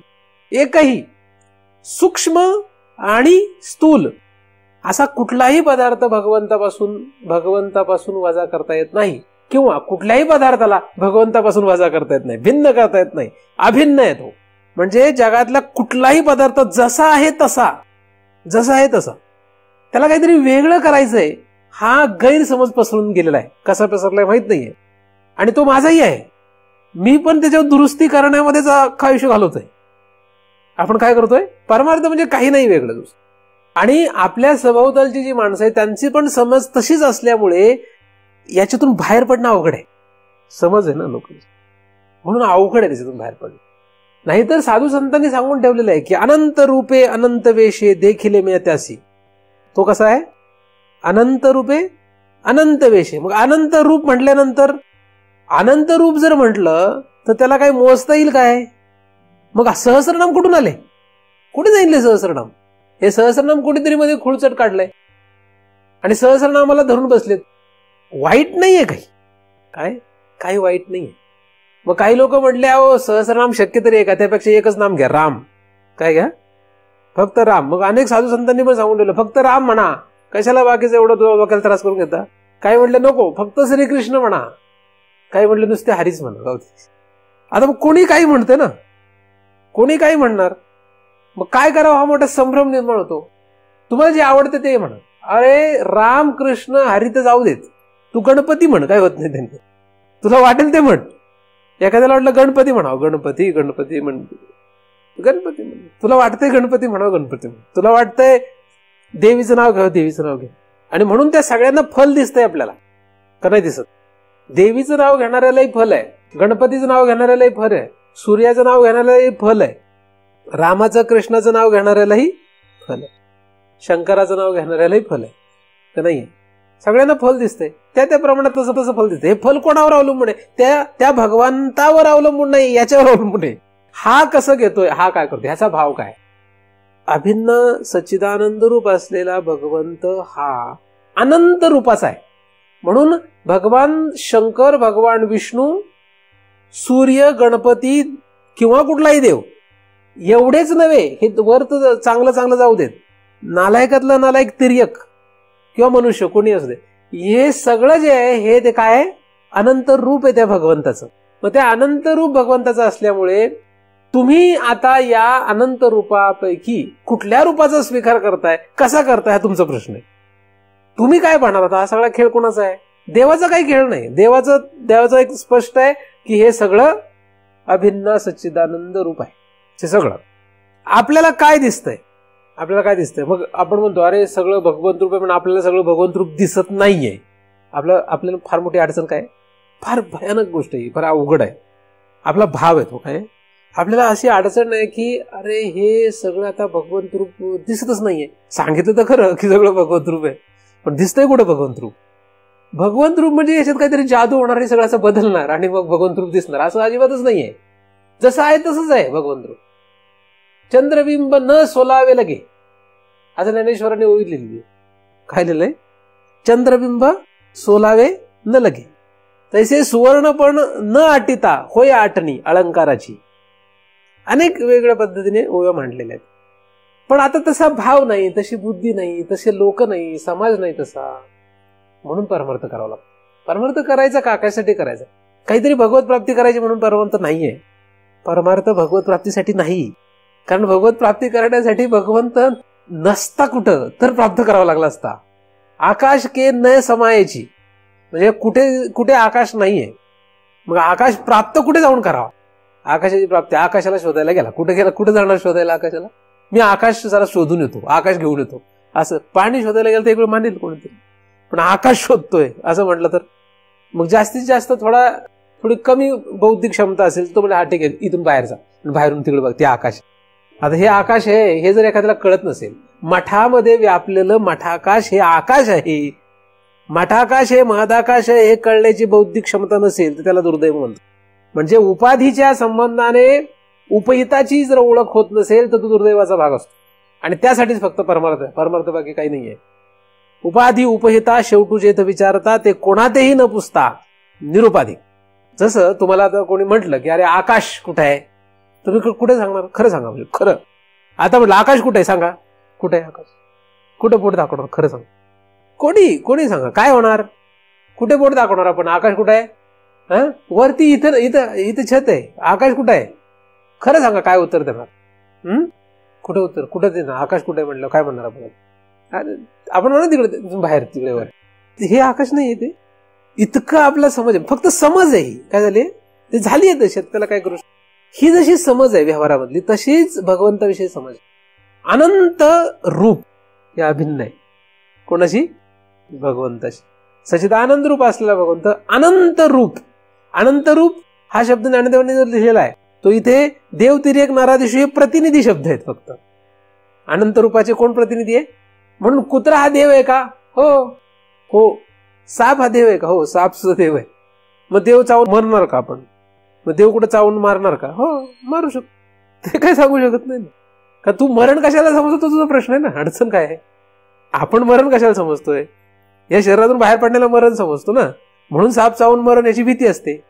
एकही सूक्ष्म आणि स्थूल असा कुठलाही पदार्थ भगवंतापासून वजा करता येत नाही. किंवा कुठल्याही पदार्थाला भगवंतापासून वजा करता येत नाही, भिन्न करता येत नाही. अभिन्न आहे तो. म्हणजे जगातला कुठलाही पदार्थ जसा आहे तसा त्याला काहीतरी वेगळं करायचंय हा गैरसमज पसरून गेलेला आहे. कसा पसरलाय माहित नाहीये. आणि तो माझाही आहे. मी पण त्याच्यावर दुरुस्ती करण्यामध्येच अख्खं आयुष्य घालवतोय. आपण काय करतोय? परमार्थ म्हणजे काही नाही वेगळं दुसरं. आणि आपल्या सभोवतालची जी माणसं आहेत त्यांची पण समज तशीच असल्यामुळे याच्यातून बाहेर पडणं अवघड आहे. समज आहे ना लोक, म्हणून अवघड आहे त्याच्यातून बाहेर पडणं. नाहीतर साधू संतांनी सांगून ठेवलेलं आहे की अनंत रूपे अनंत वेशे देखिले मी त्यासी. तो कसा आहे? अनंत रूपे अनंत वेशे. मग अनंत रूप म्हटल्यानंतर अनंत रूप जर म्हटलं तर त्याला काय मोजता येईल काय? मग सहस्रनाम कुठून आले? कुठे जाईल सहस्रनाम? हे सहस्रनाम कुठेतरी मध्ये खुळचट काढलंय आणि सहस्रनामाला धरून बसलेत. वाईट नाहीये काही, काही वाईट नाहीये. मग काही लोक म्हटले अहो सहस्रनाम शक्य तरी आहे का? त्यापेक्षा एकच नाम घ्या, राम. काय घ्या? फक्त राम. मग अनेक साधू संतांनी पण सांगून ठेवलं फक्त राम म्हणा, कशाला बाकीचं एवढं डोक्याला त्रास करून घेता. काही म्हटले नको फक्त श्रीकृष्ण म्हणा, काही म्हटले नुसते हरीच म्हणा. आता मग कोणी काही म्हणते ना, कोणी काही म्हणणार. मग काय करावं हा मोठा संभ्रम निर्माण होतो. तुम्हाला जे आवडते ते म्हणा. अरे राम कृष्ण हरी तर जाऊ देत, तू गणपती म्हण, काय होत नाही त्यांनी. तुला वाटेल ते म्हण. एखाद्याला वाटलं गणपती म्हणावं, गणपती म्हण, गणपती म्हण. तुला वाटतंय गणपती म्हणावं, गणपती म्हण. तुला वाटतंय देवीचं नाव घ्यावं, देवीचं नाव घ्या. आणि म्हणून त्या सगळ्यांना फल दिसतंय आपल्याला का नाही दिसत? देवीचं नाव घेणाऱ्यालाही फल आहे, गणपतीचं नाव घेणाऱ्यालाही फल आहे, सूर्याचं नाव घेणाऱ्यालाही फल आहे, रामाचं कृष्णाचं नाव घेणाऱ्यालाही फल आहे, शंकराचं नाव घेणाऱ्यालाही फल आहे का नाही? सगळ्यांना फल दिसतंय, त्या त्या प्रमाणात तसं तसं फल दिसतंय. हे फल कोणावर अवलंबून आहे? त्या भगवंतावर अवलंबून नाही, याच्यावर अवलंबून आहे. हा कसं घेतोय, हा काय करतोय, ह्याचा भाव काय. अभिन्न सच्चिदानंद रूप असलेला भगवंत हा अनंत रूपाचा आहे. म्हणून भगवान शंकर, भगवान विष्णू, सूर्य, गणपती किंवा कुठलाही देव एवढेच नव्हे, हे वर तर चांगलं चांगलं जाऊ देत, नालायकातला नालायक तिर्यक किंवा मनुष्य कोणी असू दे, हे सगळं जे आहे हे ते काय आहे, अनंत रूप आहे त्या भगवंताचं. मग त्या अनंत रूप भगवंताचं असल्यामुळे तुम्ही आता या अनंत रूपापैकी कुठल्या रूपाचा स्वीकार करताय, कसा करताय, हा तुमचा प्रश्न आहे. तुम्ही काय पाहणार आता, हा सगळा खेळ कोणाचा आहे? देवाचा काही खेळ नाही. देवाचं एक स्पष्ट आहे की हे सगळं अभिन्न सच्चिदानंद रूप आहे. हे सगळं आपल्याला काय दिसतंय, आपल्याला काय दिसतंय? मग आपण म्हणतो अरे सगळं भगवंत रूप आहे, पण आपल्याला सगळं भगवंत रूप दिसत नाहीये. आपल्याला फार मोठी अडचण काय, फार भयानक गोष्ट आहे, फार अवघड आहे. आपला भाव आहे तो काय, आपल्याला अशी अडचण आहे की अरे हे सगळं आता भगवंत रूप दिसतच नाहीये. सांगितलं तर खरं की सगळं भगवंत रूप आहे, पण दिसतंय कुठं भगवंत रूप? भगवंत रूप म्हणजे याच्यात काहीतरी जादू होणार आणि सगळं असं बदलणार आणि मग भगवंत रूप दिसणार, असं अजिबातच नाहीये. जसं आहे तसंच आहे भगवंत रूप. चंद्रबिंब न सोलावे लगे, असं ज्ञानेश्वरांनी ओळी लिहिली. काय लिहिलंय? चंद्रबिंब सोलावे न लगे, तैसे सुवर्ण पण न आटिता होय आटणी अलंकाराची. अनेक वेगवेगळ्या पद्धतीने ओव्या मांडलेल्या आहेत. पण आता तसा भाव नाही, तशी बुद्धी नाही, तसे लोक नाही, समाज नाही तसा. म्हणून परमार्थ करावा लागतो. परमार्थ करायचा का, कशासाठी करायचा? काहीतरी भगवत प्राप्ती करायची म्हणून परमार्थ नाहीये. परमार्थ भगवत प्राप्तीसाठी नाही, कारण भगवत प्राप्ती करण्यासाठी भगवंत नसता कुठं तर प्राप्त करावा लागला असता. आकाश के नय समायची, म्हणजे कुठे कुठे आकाश नाहीये, मग आकाश प्राप्त कुठे जाऊन करावा? आकाशाची प्राप्ती आकाशाला शोधायला गेला, कुठे गेला, कुठे जाणार शोधायला आकाशाला? मी आकाश जरा शोधून येतो, आकाश घेऊन येतो, असं. पाणी शोधायला गेलं तर एक वेळ मानेल कोणीतरी, पण आकाश शोधतोय असं म्हटलं तर मग जास्तीत जास्त थोडी कमी बौद्धिक क्षमता असेल तो म्हणजे हा ठीक आहे, इथून बाहेर जा, बाहेरून तिकडे बघ ते आकाश. आता हे आकाश आहे हे जर एखाद्याला कळत नसेल, मठामध्ये व्यापलेलं मठाकाश हे आकाश आहे, मठाकाश हे महदाकाश आहे हे कळण्याची बौद्धिक क्षमता नसेल तर त्याला दुर्दैव म्हणतो. म्हणजे उपाधीच्या संबंधाने उपहिताची जर ओळख होत नसेल तर तो दुर्दैवाचा भाग असतो. आणि त्यासाठीच फक्त परमार्थ आहे, परमार्थ बाकी काही नाहीये. उपाधी उपहिता शेवटूजेत विचारता, ते कोणातेही न पुसता निरुपाधिक. जसं तुम्हाला आता कोणी म्हटलं की अरे आकाश कुठे आहे, तुम्ही कुठे सांगणार? खरं सांगा, म्हणजे खरं. आता म्हटलं आकाश कुठे आहे, सांगा कुठे आहे आकाश, कुठे बोट दाखवणार? खरं सांगा. कोणी सांगा, काय होणार? कुठे बोट दाखवणार आपण? आकाश कुठे आहे? वरती इथं इथं इथं छत आहे, आकाश कुठे आहे? खरं सांगा, काय उत्तर देणार? कुठे उत्तर, कुठे देणार? आकाश कुठे म्हणलं काय म्हणणार आपण म्हणा तिकडे बाहेर, तिकडे वर. हे आकाश नाही, ते इतकं आपला समज आहे, फक्त समज आहे. काय झाले ते झाली आहे तशी, त्याला काय करू. ही जशी समज आहे व्यवहारामधली, तशीच भगवंताविषयी समज. अनंत रूप या अभिन्न आहे कोणाशी? भगवंताशी. सच्चिदानंद रूप असलेला भगवंत अनंत रूप. अनंत रूप हा शब्द ज्ञानदेवांनी जर लिहिलेला आहे तो इथे देव तिर्यक नारादिशू प्रतिनिधी शब्द आहेत फक्त. अनंत रूपाचे कोण प्रतिनिधी आहे? म्हणून कुत्रा हा देव आहे का? हो. साप हा देव आहे का? हो, साप सुद्धा देव आहे. मग देव चावून मरणार का आपण? मग देव कुठं चावून मारणार का? हो, मारू शकतो. ते काय सांगू शकत नाही का. तू मरण कशाला समजतो तुझा प्रश्न आहे ना. अडचण काय आहे? आपण मरण कशाला समजतोय? या शरीरातून बाहेर पडण्याला मरण समजतो ना. म्हणून साप चावून मरण याची भीती असते,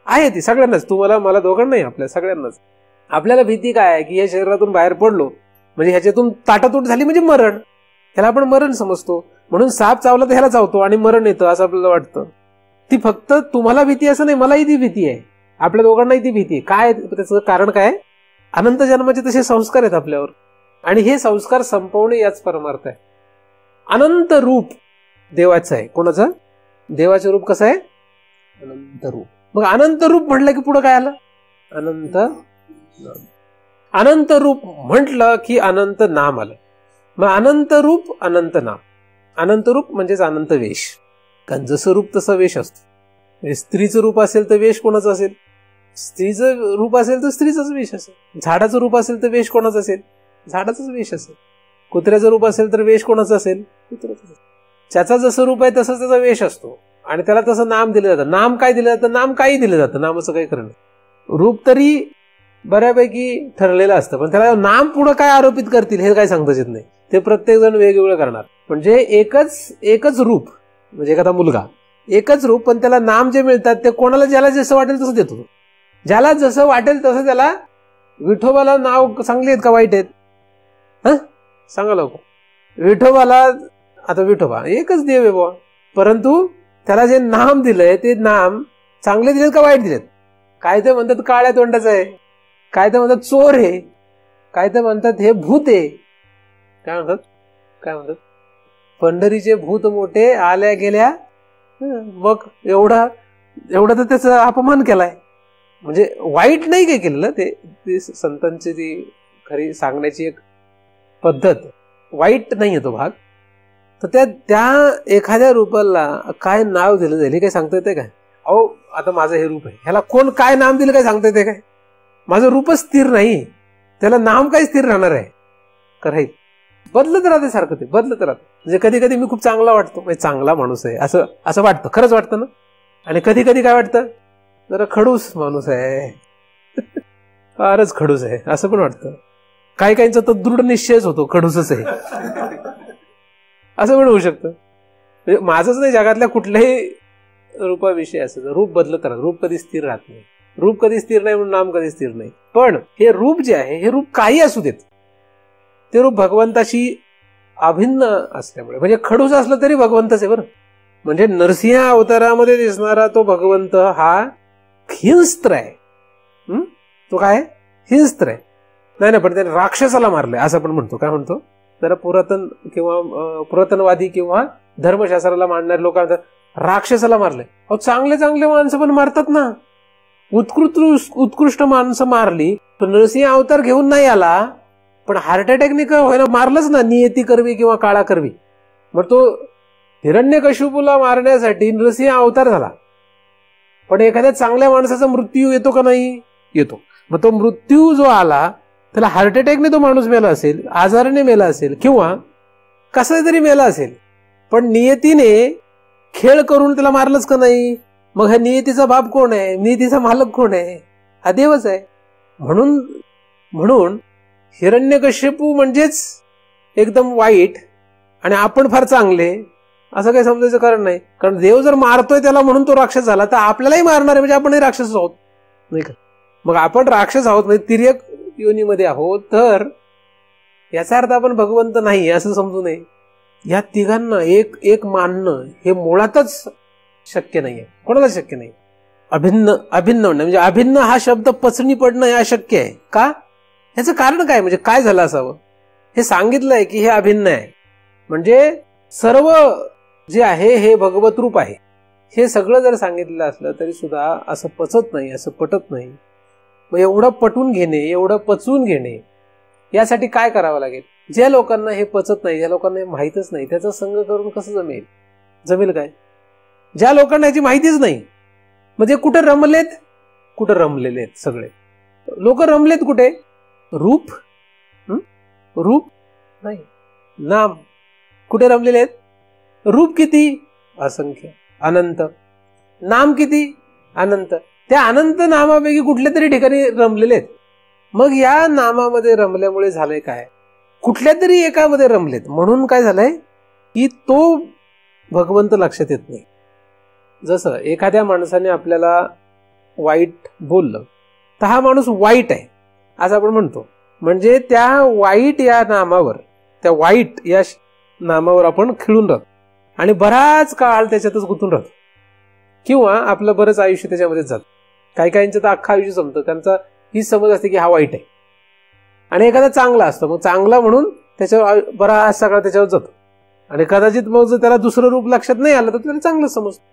आहे ती सगळ्यांनाच. तुम्हाला मला दोघांना नाही, आपल्या सगळ्यांनाच. आपल्याला भीती काय आहे की या शरीरातून बाहेर पडलो म्हणजे ह्याच्यातून ताटातूट झाली म्हणजे मरण, त्याला आपण मरण समजतो. म्हणून साप चावला तर ह्याला चावतो आणि मरण येतं असं आपल्याला वाटतं. ती फक्त तुम्हाला भीती असं नाही, मलाही ती भीती आहे, आपल्या दोघांनाही ती भीती आहे. काय त्याचं कारण काय? अनंत जन्माचे तसे संस्कार आहेत आपल्यावर, आणि हे संस्कार संपवणे याच परमार्थ आहे. अनंत रूप देवाचं आहे. कोणाचं? देवाचं रूप कसं आहे? अनंत रूप. मग अनंत रूप म्हटलं की पुढे काय आलं? अनंत. अनंत रूप म्हटलं की अनंत नाम आलं. मग अनंत रूप अनंत नाम. अनंत रूप म्हणजेच अनंत वेश. कारण जसं रूप तसं वेश असतो. म्हणजे स्त्रीचं रूप असेल तर वेश कोणाचं असेल? स्त्रीचं रूप असेल तर स्त्रीचाच वेश असेल. झाडाचं रूप असेल तर वेश कोणाचं असेल? झाडाचाच वेश असेल. कुत्र्याचं रूप असेल तर वेश कोणाचं असेल? कुत्र्याचं. त्याचा जसं रूप आहे तसं त्याचा वेश असतो आणि त्याला तसं नाम दिलं जातं. नाम काय दिलं जातं? नाम काही दिलं जातं, नामाचं काही खरं नाही. रूप तरी बऱ्यापैकी ठरलेलं असतं, पण त्याला नाम पुढं काय आरोपित करतील हे काय सांगताच येत नाही. ते प्रत्येक जण वेगवेगळं करणार. म्हणजे एकच रूप, म्हणजे एखादा मुलगा एकच रूप, पण त्याला नाम जे मिळतात ते कोणाला ज्याला जसं वाटेल तसं देतो. ज्याला जसं वाटेल तसं त्याला. विठोबाला नाव चांगली आहेत का वाईट आहेत? सांगा लोक. विठोबाला, आता विठोबा एकच देव आहे बुवा, परंतु त्याला जे नाम दिलंय ते नाम चांगले दिलेत का वाईट दिलेत? काय ते म्हणतात काळ्या तोंडाचं आहे, काय ते म्हणतात चोर आहे, काय ते म्हणतात हे भूत आहे. काय म्हणतात पंढरीचे भूत मोठे आल्या गेल्या. मग एवढा तर त्याचा अपमान केलाय. म्हणजे वाईट नाही काय केलेलं, ते संतांची ती खरी सांगण्याची एक पद्धत, वाईट नाही तो भाग. तर त्या एखाद्या रूपाला काय नाव दिलं जाईल हे काय सांगता येते काय? अहो आता माझं हे रूप आहे, ह्याला कोण काय नाम दिलं काय सांगता येते काय? माझं रूपच स्थिर नाही, त्याला नाम काय स्थिर राहणार आहे? कराय बदलत राहते सारखं, ते बदलत राहतं. म्हणजे कधी कधी मी खूप चांगला वाटतो, म्हणजे चांगला माणूस आहे असं वाटतं, खरंच वाटतं ना. आणि कधी कधी काय वाटतं, जरा खडूस माणूस आहे, फारच खडूस आहे असं पण वाटतं. काही काहींचा तर दृढ निश्चयच होतो खडूसच आहे असं पण होऊ शकतं. म्हणजे माझंच नाही, जगातल्या कुठल्याही रूपाविषयी असं रूप बदलत राहतं. रूप कधी स्थिर राहत नाही. रूप कधी स्थिर नाही म्हणून नाम कधी स्थिर नाही. पण हे रूप जे आहे हे रूप काही असू देत, ते रूप भगवंताशी अभिन्न असल्यामुळे, म्हणजे खडूस असलं तरी भगवंतच आहे बरं. म्हणजे नरसिंह अवतारामध्ये दिसणारा तो भगवंत हा हिंस्त्र आहे. तो काय हिंस्त्र आहे. नाही पण त्याने राक्षसाला मारलंय असं पण म्हणतो. काय म्हणतो? जरा पुरातनवादी किंवा धर्मशास्त्राला मांडणारे लोक राक्षसाला मारलंय. अहो चांगले माणसं पण मारतात ना. उत्कृष्ट माणसं मारली, पण नरसिंह अवतार घेऊन नाही आला, पण हार्ट अटॅकने का होईना मारलंच ना, नियती करवी किंवा काळा करवी. मग तो हिरण्यकशिपूला मारण्यासाठी नरसिंह अवतार झाला. पण एखाद्या चांगल्या माणसाचा मृत्यू येतो का नाही? येतो. मग तो मृत्यू जो आला त्याला हार्ट अटॅकने तो माणूस मेला असेल, आजाराने मेला असेल, किंवा कसं तरी मेला असेल, पण नियतीने खेळ करून त्याला मारलंच का नाही? मग ह्या नियतीचा बाप कोण आहे? नियतीचा मालक कोण आहे? हा देवच आहे. म्हणून हिरण्यकशिपू म्हणजेच एकदम वाईट आणि आपण फार चांगले असं काही समजायचं कारण नाही. कारण देव जर मारतोय त्याला म्हणून तो राक्षस झाला, तर आपल्यालाही मारणार आहे, म्हणजे आपणही राक्षस आहोत नाही का? मग आपण राक्षस आहोत म्हणजे तिर्यक योनीमध्ये आहोत, तर याचा अर्थ आपण भगवंत नाही असं समजू नये. या तिघांना एक मानणं हे मुळातच शक्य नाहीये, कोणालाच शक्य नाही. अभिन्न म्हणजे अभिन्न हा शब्द पचनी पडणं हे अशक्य आहे. का? याचं कारण काय? म्हणजे काय झालं असावं? हे सांगितलंय की हे अभिन्न आहे, म्हणजे सर्व जे आहे हे भगवत रूप आहे. हे सगळं जर सांगितलं असलं तरी सुद्धा असं पचत नाही, असं पटत नाही. मग एवढं पटून घेणे, एवढं पचवून घेणे, यासाठी काय करावं लागेल? ज्या लोकांना हे पचत नाही, ज्या लोकांना हे माहीतच नाही, त्याचा संग करून कसं जमेल काय? ज्या लोकांना याची माहितीच नाही, म्हणजे कुठे रमलेत? कुठे रमलेले आहेत सगळे लोक? रमलेत कुठे? रूप नाही, नाम. कुठे रमलेले आहेत? रूप किती? असंख्य, अनंत. नाम किती? अनंत. त्या अनंत नामापैकी कुठल्या तरी ठिकाणी रमलेले आहेत. मग या नामामध्ये रमल्यामुळे झालंय काय? कुठल्या तरी एकामध्ये रमलेत, म्हणून काय झालंय की तो भगवंत लक्षात येत नाही. जसं एखाद्या माणसाने आपल्याला वाईट बोललं तर हा माणूस वाईट आहे असं आपण म्हणतो. म्हणजे त्या वाईट या नामावर, त्या वाईट या नामावर आपण खिळून राहतो आणि बराच काळ त्याच्यातच गुंतून राहतो, किंवा आपलं बरंच आयुष्य त्याच्यामध्येच जातं. काहींचं तर अख्खा आयुष्य संपतं, त्यांचा ही समज असते की हा वाईट आहे. आणि एखादा चांगला असतो, मग चांगला म्हणून त्याच्यावर बराच सगळा त्याच्यावर जातो. आणि कदाचित मग जर त्याला दुसरं रूप लक्षात नाही आलं तर त्याला चांगलं समजतं.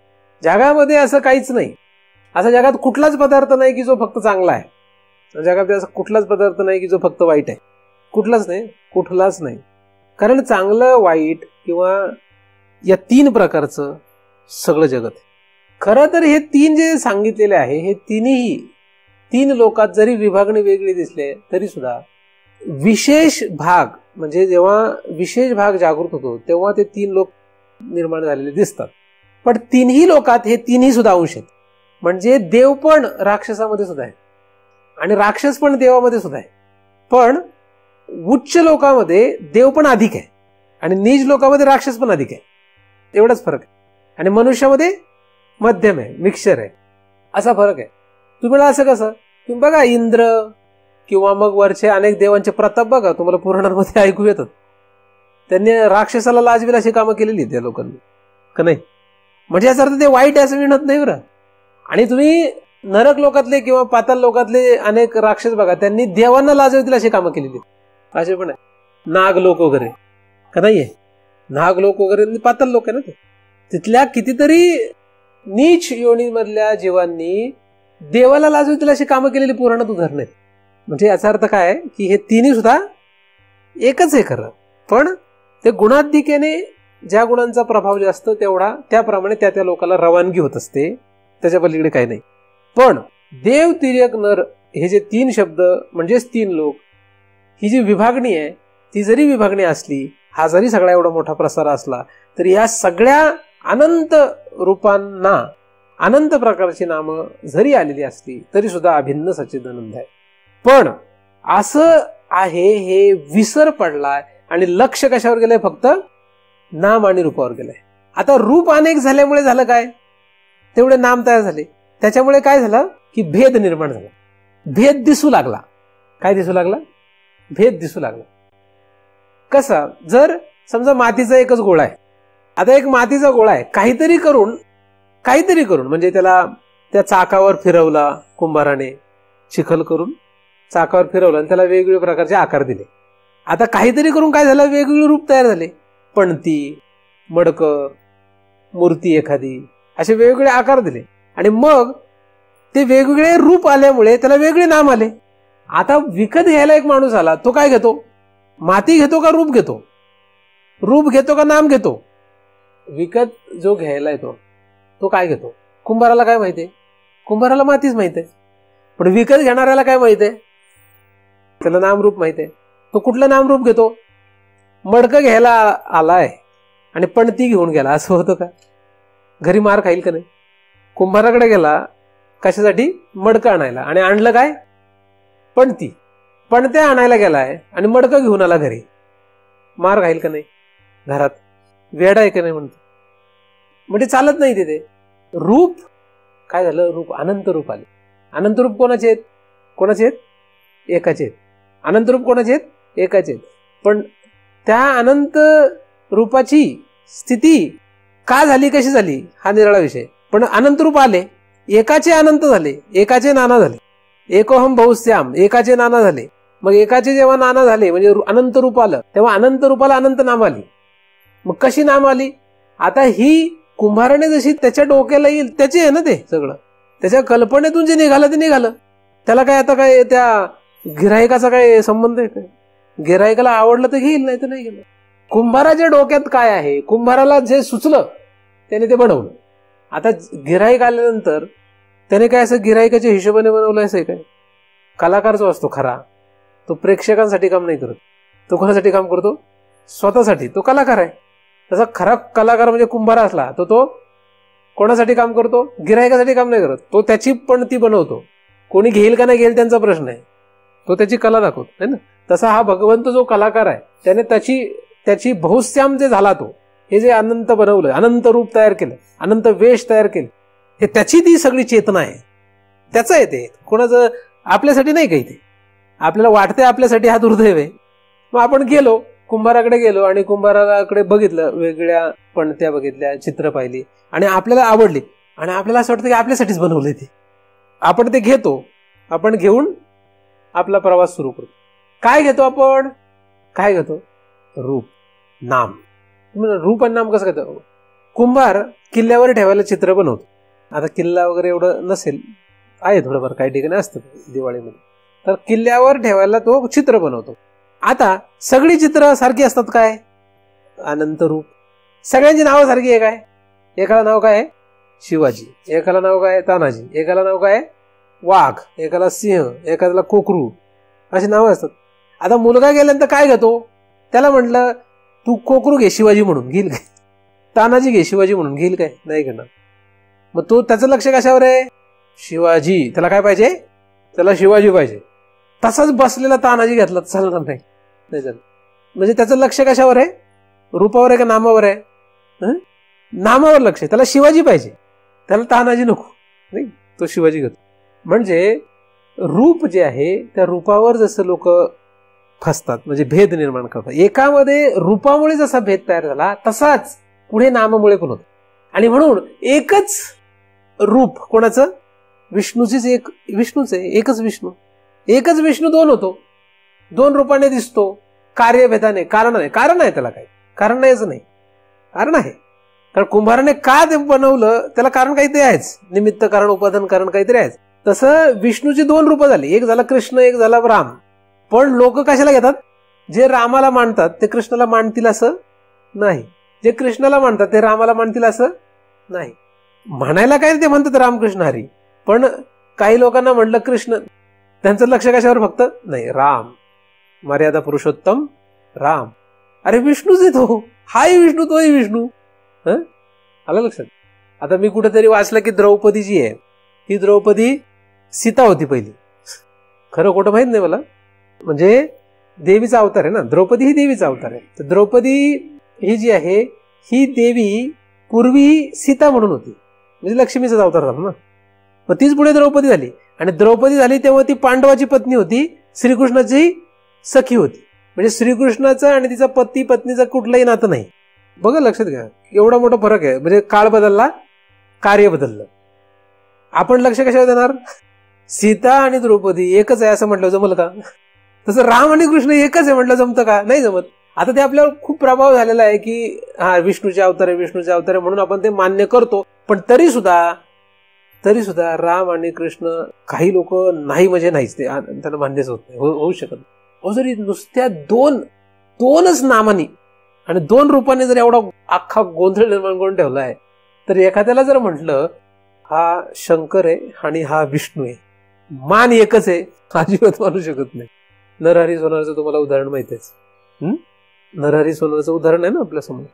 जगामध्ये असं काहीच नाही. असा जगात कुठलाच पदार्थ नाही की जो फक्त चांगला आहे. जगात असा कुठलाच पदार्थ नाही की जो फक्त वाईट आहे. कुठलाच नाही. कारण चांगलं, वाईट किंवा या तीन प्रकारचं सगळं जगत आहे. खरं तर हे तीन जे सांगितलेले आहे, हे तीन लोकात जरी विभागणी वेगळी दिसले तरी सुद्धा विशेष भाग, म्हणजे जेव्हा विशेष भाग जागृत होतो तेव्हा ते तीन लोक निर्माण झालेले दिसतात. पण तिन्ही लोकात हे तिन्ही सुद्धा अंश आहेत. म्हणजे देव पण राक्षसामध्ये सुद्धा आहे आणि राक्षस पण देवामध्ये सुद्धा आहे. पण उच्च लोकांमध्ये देव पण अधिक आहे आणि नीच लोकांमध्ये राक्षस पण अधिक आहे. एवढाच फरक आहे. आणि मनुष्यामध्ये मध्यम आहे, मिक्सचर आहे, असा फरक आहे. तुम्हाला असं कसं, तुम्ही बघा इंद्र किंवा मग वरचे अनेक देवांचे प्रताप बघा, तुम्हाला पुराणांमध्ये ऐकू येतात. त्यांनी राक्षसाला लाजवेल अशी कामं केलेली त्या लोकांनी, का नाही? म्हणजे याचा अर्थ ते वाईट असं म्हणत नाही बरं. आणि तुम्ही नरक लोकातले किंवा पाताल लोकातले अनेक राक्षस बघा, त्यांनी देवांना लाजवतील अशी कामं केलेली, असे पण आहे. नाग लोक वगैरे, का नाहीये? नाग लोक वगैरे पाताल लोक आहे ना ते. तिथल्या कितीतरी नीच योनीमधल्या जीवांनी देवाला लाजवतील अशी कामं केलेली पुराणात उदाहरण आहेत. म्हणजे याचा अर्थ काय आहे की हे तिन्ही सुद्धा एकच आहे खरं, पण ते गुणाधिक्याने ज्या गुणांचा प्रभाव जास्त तेवढा त्याप्रमाणे त्या त्या लोकांना रवानगी होत असते, त्याच्या पलीकडे काही नाही. पण देव, तिर्यक, नर हे जे तीन शब्द म्हणजेच तीन लोक, ही जी विभागणी आहे ती जरी विभागणी असली, हा जरी सगळा एवढा मोठा प्रसार असला, तरी या सगळ्या अनंत रूपांना अनंत प्रकारची नामं जरी आलेली असली तरी सुद्धा अभिन्न सच्चिदानंद आहे. पण असं आहे हे विसर पडलाय आणि लक्ष कशावर गेलंय? फक्त नाम आणि रूपावर गेलंय. आता रूप अनेक झाल्यामुळे झालं काय? तेवढे नाम तयार झाले. त्याच्यामुळे काय झालं की भेद निर्माण झाला, भेद दिसू लागला. काय दिसू लागला? भेद दिसू लागला. कसा? जर समजा मातीचा एकच गोळा आहे, आता एक मातीचा गोळा आहे, काहीतरी करून म्हणजे त्याला त्या चाकावर फिरवला कुंभाराने, चिखल करून चाकावर फिरवलं आणि त्याला वेगवेगळ्या प्रकारचे आकार दिले. आता काहीतरी करून काय झालं? वेगवेगळे रूप तयार झाले. पणती, मडकं, मूर्ती एखादी, असे वेगवेगळे आकार दिले आणि मग ते वेगवेगळे रूप आल्यामुळे त्याला वेगळे नाम आले. आता विकत घ्यायला एक माणूस आला, तो काय घेतो? माती घेतो का रूप घेतो? रूप घेतो का नाम घेतो? विकत जो घ्यायला येतो तो काय घेतो? कुंभाराला काय माहितीये? कुंभाराला मातीच माहित आहे. पण विकत घेणाऱ्याला काय माहित आहे? त्याला नाम रूप माहित आहे. तो कुठलं नाम रूप घेतो? मडकं घ्यायला आलाय आणि पणती घेऊन गेला, असं होतं का? घरी मार खाईल का नाही? कुंभाराकडे गेला कशासाठी? मडकं आणायला, आणि आणलं काय? पणती. पणत्या आणायला गेलाय आणि मडकं घेऊन आला घरी, मार खाईल का नाही? घरात वेडा आहे का नाही म्हणतो. म्हणजे चालत नाही तिथे. रूप काय झालं? रूप अनंत रूप आले. अनंत रूप कोणाचे आहेत? कोणाचे आहेत? एकाचे आहेत. अनंत रूप कोणाचे आहेत? एकाचे आहेत. पण त्या अनंत रूपाची स्थिती का झाली, कशी झाली, हा निराळा विषय. पण अनंत रूप आले, एकाचे अनंत झाले, एकाचे नाना झाले. एकोहम बहुश्याम, एकाचे नाना झाले. मग एकाचे जेव्हा नाना झाले म्हणजे अनंत रूप आलं, तेव्हा अनंत रूपाला अनंत नाम आली. मग कशी नाम आली? आता ही कुंभाराने जशी त्याच्या डोक्याला येईल त्याचे आहे ना ते सगळं, त्याच्या कल्पनेतून जे निघालं ते निघालं. त्याला काय आता काय त्या गिऱ्हाईकाचा काय संबंध आहे? काय गिऱ्हाईकाला आवडलं तर घेईल, नाही तर नाही गेलं. कुंभाराच्या डोक्यात काय आहे, कुंभाराला जे सुचलं त्याने ते बनवलं. आता गिऱ्हाईक आल्यानंतर त्याने काय असं गिऱ्हाईकाच्या हिशोबाने बनवलं असं काय? कलाकार जो असतो खरा, तो प्रेक्षकांसाठी काम नाही करत. तो कोणासाठी काम करतो? स्वतःसाठी. तो कलाकार आहे. तसा खरा कलाकार म्हणजे कुंभार असला तर तो कोणासाठी काम करतो? गिऱ्हाईकासाठी काम नाही करत. तो त्याची पणती बनवतो. कोणी घेईल का नाही घेईल त्यांचा प्रश्न आहे, तो त्याची कला दाखवतो, है ना? तसा हा भगवंत जो कलाकार आहे त्याने त्याची बहुश्याम जे झाला, तो हे जे अनंत बनवलं, अनंत रूप तयार केलं, अनंत वेश तयार केले, हे त्याची ती सगळी चेतना आहे. त्याचं आहे ते, कोणाचं आपल्यासाठी नाही काही. ते आपल्याला वाटते आपल्यासाठी हा दुर्दैव आहे. मग आपण गेलो कुंभाराकडे गेलो आणि कुंभाराकडे बघितलं, वेगळ्या पणत्या बघितल्या, चित्र पाहिली आणि आपल्याला आवडली आणि आपल्याला असं वाटतं की आपल्यासाठीच बनवलंय ते. आपण ते घेतो, आपण घेऊन आपला प्रवास सुरू करतो. काय घेतो आपण? काय घेतो? रूप, नाम. रूप आणि नाम कसं घेतो? कुंभार किल्ल्यावर ठेवायला चित्र बनवतो. आता किल्ला वगैरे एवढं नसेल, आहे थोडंफार काही ठिकाणी असतं दिवाळीमध्ये, तर किल्ल्यावर ठेवायला तो चित्र बनवतो. आता सगळी चित्र सारखी असतात काय? अनंत रूप. सगळ्यांची नावं सारखी आहे काय? एकाला नाव काय आहे? शिवाजी, एकाला नाव काय? तानाजी, एकाला नाव काय? वाघ, एकाला सिंह, एकाला कोकरू, अशी नावं असतात. आता मुलगा गेल्यानंतर काय घेतो? त्याला म्हटलं तू कोकरू घे शिवाजी म्हणून, घेईल काय? तानाजी घे, शिवाजी म्हणून घेईल काय? नाही घेणार. मग तो त्याचं लक्ष कशावर आहे? शिवाजी. त्याला काय पाहिजे? त्याला शिवाजी पाहिजे. तसाच बसलेला तानाजी घेतला चालणार नाही. नाही चालत. म्हणजे त्याचं लक्ष कशावर आहे? रूपावर आहे का नामावर आहे? नामावर लक्ष आहे. त्याला शिवाजी पाहिजे, त्याला तानाजी नको. नाही, तो शिवाजी घेतो. म्हणजे रूप जे आहे त्या रूपावर जसं लोक फसतात, म्हणजे भेद निर्माण करतात. एकामध्ये रूपामुळे जसा भेद तयार झाला तसाच पुढे नामामुळे पण होतो. आणि म्हणून एकच रूप कोणाचं? विष्णूचीच. विष्णूच आहे, एकच विष्णू. एकच विष्णू दोन होतो, दोन रूपाने दिसतो, कार्यभेदाने. कारण आहे, कारण आहे त्याला. काही कारण नाहीच नाही, कारण आहे. कारण कुंभाराने का ते बनवलं त्याला कारण काहीतरी आहेच, निमित्त कारण, उपादान कारण काहीतरी आहेच. तसं विष्णूची दोन रूपं झाली, एक झाला कृष्ण, एक झाला राम. पण लोक कशाला घेतात? जे रामाला मानतात ते कृष्णाला मानतील असं नाही, जे कृष्णाला मानतात ते रामाला मानतील असं नाही. म्हणायला काय ते म्हणतात रामकृष्ण हरी, पण काही लोकांना म्हटलं कृष्ण, त्यांचं लक्ष कशावर? फक्त नाही, राम, मर्यादा पुरुषोत्तम राम. अरे विष्णूच आहे तो, हाही विष्णू, तोही विष्णू. आलं लक्षात? आता मी कुठेतरी वाचलं की द्रौपदी जी आहे ही द्रौपदी सीता होती पहिली. खरं खोटं माहित नाही मला, म्हणजे देवीचा अवतार आहे ना, द्रौपदी ही देवीचा अवतार आहे. तर द्रौपदी ही जी आहे ही देवी पूर्वी सीता म्हणून होती, म्हणजे लक्ष्मीचाच अवतार झाला ना. मग तीच पुढे द्रौपदी झाली. आणि द्रौपदी झाली तेव्हा ती पांडवाची पत्नी होती, श्रीकृष्णाची सखी होती. म्हणजे श्रीकृष्णाचं आणि तिचा पती पत्नीचं कुठलंही नातं नाही. बघा, लक्षात घ्या, एवढा मोठा फरक आहे. म्हणजे काळ बदलला, कार्य बदललं. आपण लक्ष कशावर देणार? सीता आणि द्रौपदी एकच आहे असं म्हटलं जमलं का? तसं राम आणि कृष्ण एकच आहे म्हटलं जमतं का? नाही जमत. आता ते आपल्यावर खूप प्रभाव झालेला आहे की हा विष्णूचे अवतार आहे, विष्णूचे अवतार आहे, म्हणून आपण ते मान्य करतो. पण तरी सुद्धा राम आणि कृष्ण काही लोक नाही म्हणजे नाहीच, ते त्यांना मान्यच होत नाही, होऊ शकत नाही. जरी नुसत्या दोनच नामानी आणि दोन रूपाने जर एवढा अख्खा गोंधळ निर्माण करून ठेवलाय, तर एखाद्याला जर म्हटलं हा शंकर आहे आणि हा विष्णू आहे, मान एकच आहे, अजिबात मानू शकत नाही. नरहरी सोनारचं तुम्हाला उदाहरण माहितीच. नरहरी सोनारचं उदाहरण आहे ना आपल्यासमोर.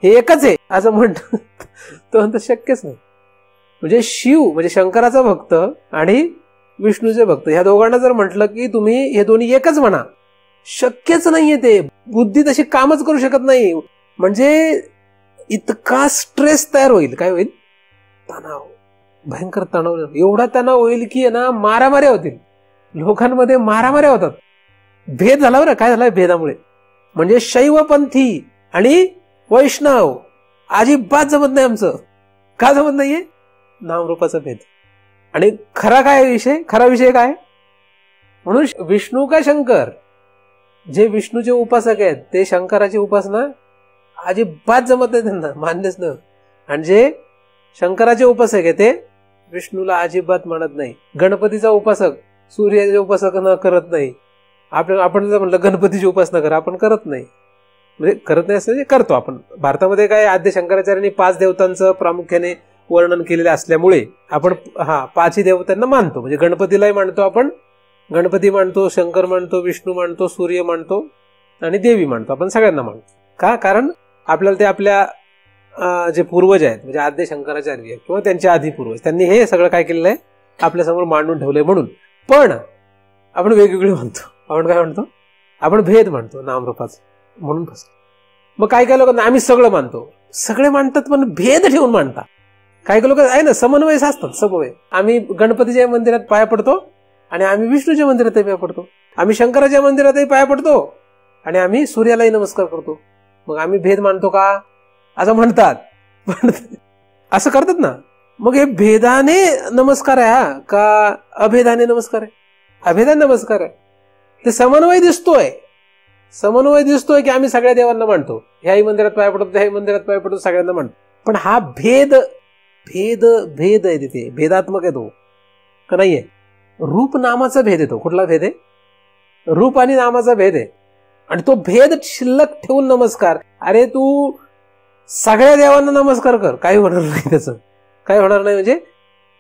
हे एकच आहे असं म्हणतो तो म्हणतो शक्यच नाही. म्हणजे शिव म्हणजे शंकराचा भक्त आणि विष्णूचे भक्त ह्या दोघांना जर म्हटलं की तुम्ही हे दोन्ही एकच म्हणा, शक्यच नाहीये. ते बुद्धी तशी कामच करू शकत नाही. म्हणजे इतका स्ट्रेस तयार होईल. काय होईल? तणाव, भयंकर तणाव. एवढा तणाव होईल की ना मारामाऱ्या होतील, लोकांमध्ये मारामाऱ्या होतात. भेद झाला बरं. काय झालाय भेदामुळे? म्हणजे शैवपंथी आणि वैष्णव अजिबात जमत नाही आमचं. का जमत नाहीये? नामरूपाचा भेद. आणि खरा विषय काय? म्हणून विष्णू का शंकर, जे विष्णूचे उपासक आहेत ते शंकराची उपासना अजिबात जमत नाही, त्यांना मान्यच नाही. आणि जे शंकराचे उपासक आहे ते विष्णूला अजिबात मानत नाही. गणपतीचा उपासक सूर्याचे उपासना करत नाही. आपण जर म्हणलं गणपतीची उपासना करा, आपण करत नाही. म्हणजे करत नाही असं करतो आपण. भारतामध्ये काय आद्य शंकराचार्यांनी 5 देवतांचं प्रामुख्याने वर्णन केलेले असल्यामुळे आपण 5ही देवतांना मानतो. म्हणजे गणपतीलाही मानतो आपण, गणपती मानतो, शंकर मानतो, विष्णू मानतो, सूर्य मानतो आणि देवी मानतो. आपण सगळ्यांना मानतो. का? कारण आपल्याला ते आपल्या जे पूर्वज आहेत म्हणजे आद्य शंकराचार्य किंवा त्यांच्या आधी पूर्वज, त्यांनी हे सगळं काय केलेलं आहे आपल्यासमोर मांडून ठेवलंय म्हणून. पण आपण वेगवेगळे म्हणतो. आपण काय म्हणतो? आपण भेद मानतो नामरूपाचा, म्हणून फसतो. मग काही लोकांना आम्ही सगळं मानतो, सगळे मानतात पण भेद ठेवून मानतात. काही लोक आहे ना समन्वय असतात, समन्वय. आम्ही गणपतीच्या मंदिरात पाया पडतो आणि आम्ही विष्णूच्या मंदिरातही पाया पडतो, आम्ही शंकराच्या मंदिरातही पाया पडतो आणि आम्ही सूर्यालाही नमस्कार करतो. मग आम्ही भेद मानतो का असं म्हणतात. पण असं करतात ना. मग हे भेदाने नमस्कार आहे का अभेदाने नमस्कार आहे? अभेदाने नमस्कार आहे. ते समन्वय दिसतोय की आम्ही सगळ्या देवांना मानतो, ह्याही मंदिरात पाया पडतो, ह्याही मंदिरात पाया पडतो, सगळ्यांना मानतो. पण हा भेद आहे, तिथे भेदात्मक आहे तो का नाहीये? रूप नामाचा भेद येतो. कुठला भेद आहे? रूप आणि नामाचा भेद आहे. आणि तो भेद शिल्लक ठेवून नमस्कार. अरे तू सगळ्या देवांना नमस्कार कर, काही होणार नाही. त्याचं काय होणार नाही. म्हणजे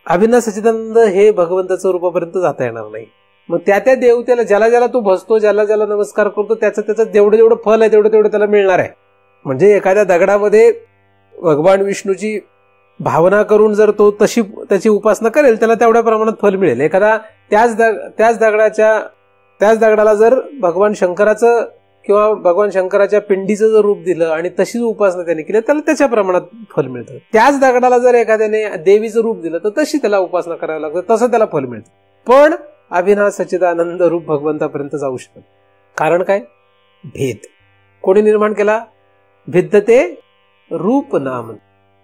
अभिन्न सच्चिदानंद हे भगवंताचं रूपापर्यंत जाता येणार नाही. मग त्या देवतेला ज्याला तू भजतो, ज्याला नमस्कार करतो, त्याचं जेवढं फल आहे तेवढं त्याला मिळणार आहे. म्हणजे एखाद्या दगडामध्ये भगवान विष्णूची भावना करून जर तो तशी त्याची उपासना करेल त्याला तेवढ्या प्रमाणात फल मिळेल. एखादा त्याच दगडाला जर भगवान शंकराचं किंवा भगवान शंकराच्या पिंडीचं जर रूप दिलं आणि तशीच उपासना त्याने केली त्याला त्याच्या प्रमाणात फल मिळतं. त्याच दगडाला जर एखाद्याने देवीचं रूप दिलं तर तशी त्याला उपासना करावी लागतं, तसं त्याला फल मिळतं. पण अभिनाश सच्चिदानंद रूप भगवंतापर्यंत जाऊ शकत. कारण काय? भेद. कोणी निर्माण केला? भिद्यते रूप नाम.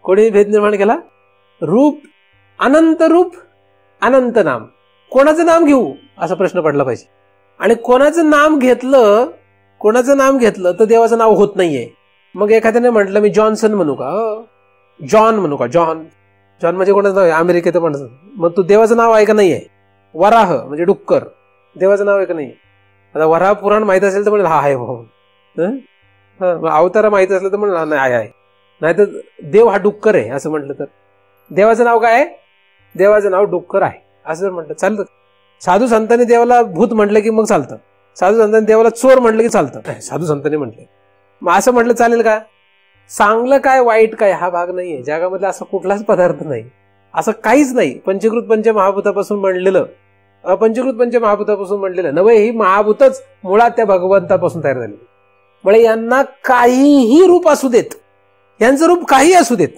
कोणी भेद निर्माण केला? रूप, अनंत रूप, अनंत नाम. कोणाचं नाम घेऊ असा प्रश्न पडला पाहिजे. आणि कोणाचं नाम घेतलं तर देवाचं नाव होत नाहीये. मग एखाद्याने म्हटलं मी जॉन्सन म्हणू का? जॉन म्हणू का? जॉन म्हणजे कोणाचं नाव आहे? अमेरिकेत म्हणतात. मग तू देवाचं नाव आहे का नाहीये? वराह म्हणजे डुक्कर, देवाचं नाव आहे का नाही? आता वराह पुराण माहित असेल तर म्हणेल हा आहे भाऊ. अवतार माहित असलं तर म्हणेल नाही आहे. नाही तर देव हा डुक्कर आहे असं म्हटलं तर देवाचं नाव काय आहे? देवाचं नाव डुक्कर आहे असं जर म्हटलं चालतं. साधू संतांनी देवाला भूत म्हटलं की मग चालतं. साधू संतांनी देवाला चोर म्हटलं की चालतं. साधू संतांनी म्हटलं मग असं म्हटलं चालेल का? चांगलं काय वाईट काय हा भाग नाहीये जगामध्ये. असा कुठलाच पदार्थ नाही, असं काहीच नाही. पंचकृत पंचमहाभूतापासून बनलेलं, अपंचकृत पंचमहाभूतापासून बनलेलं नव्हे. ही महाभूतच मुळात त्या भगवंतापासून तयार झाली. म्हणजे यांना काहीही रूप असू देत, यांचं रूप काही असू देत,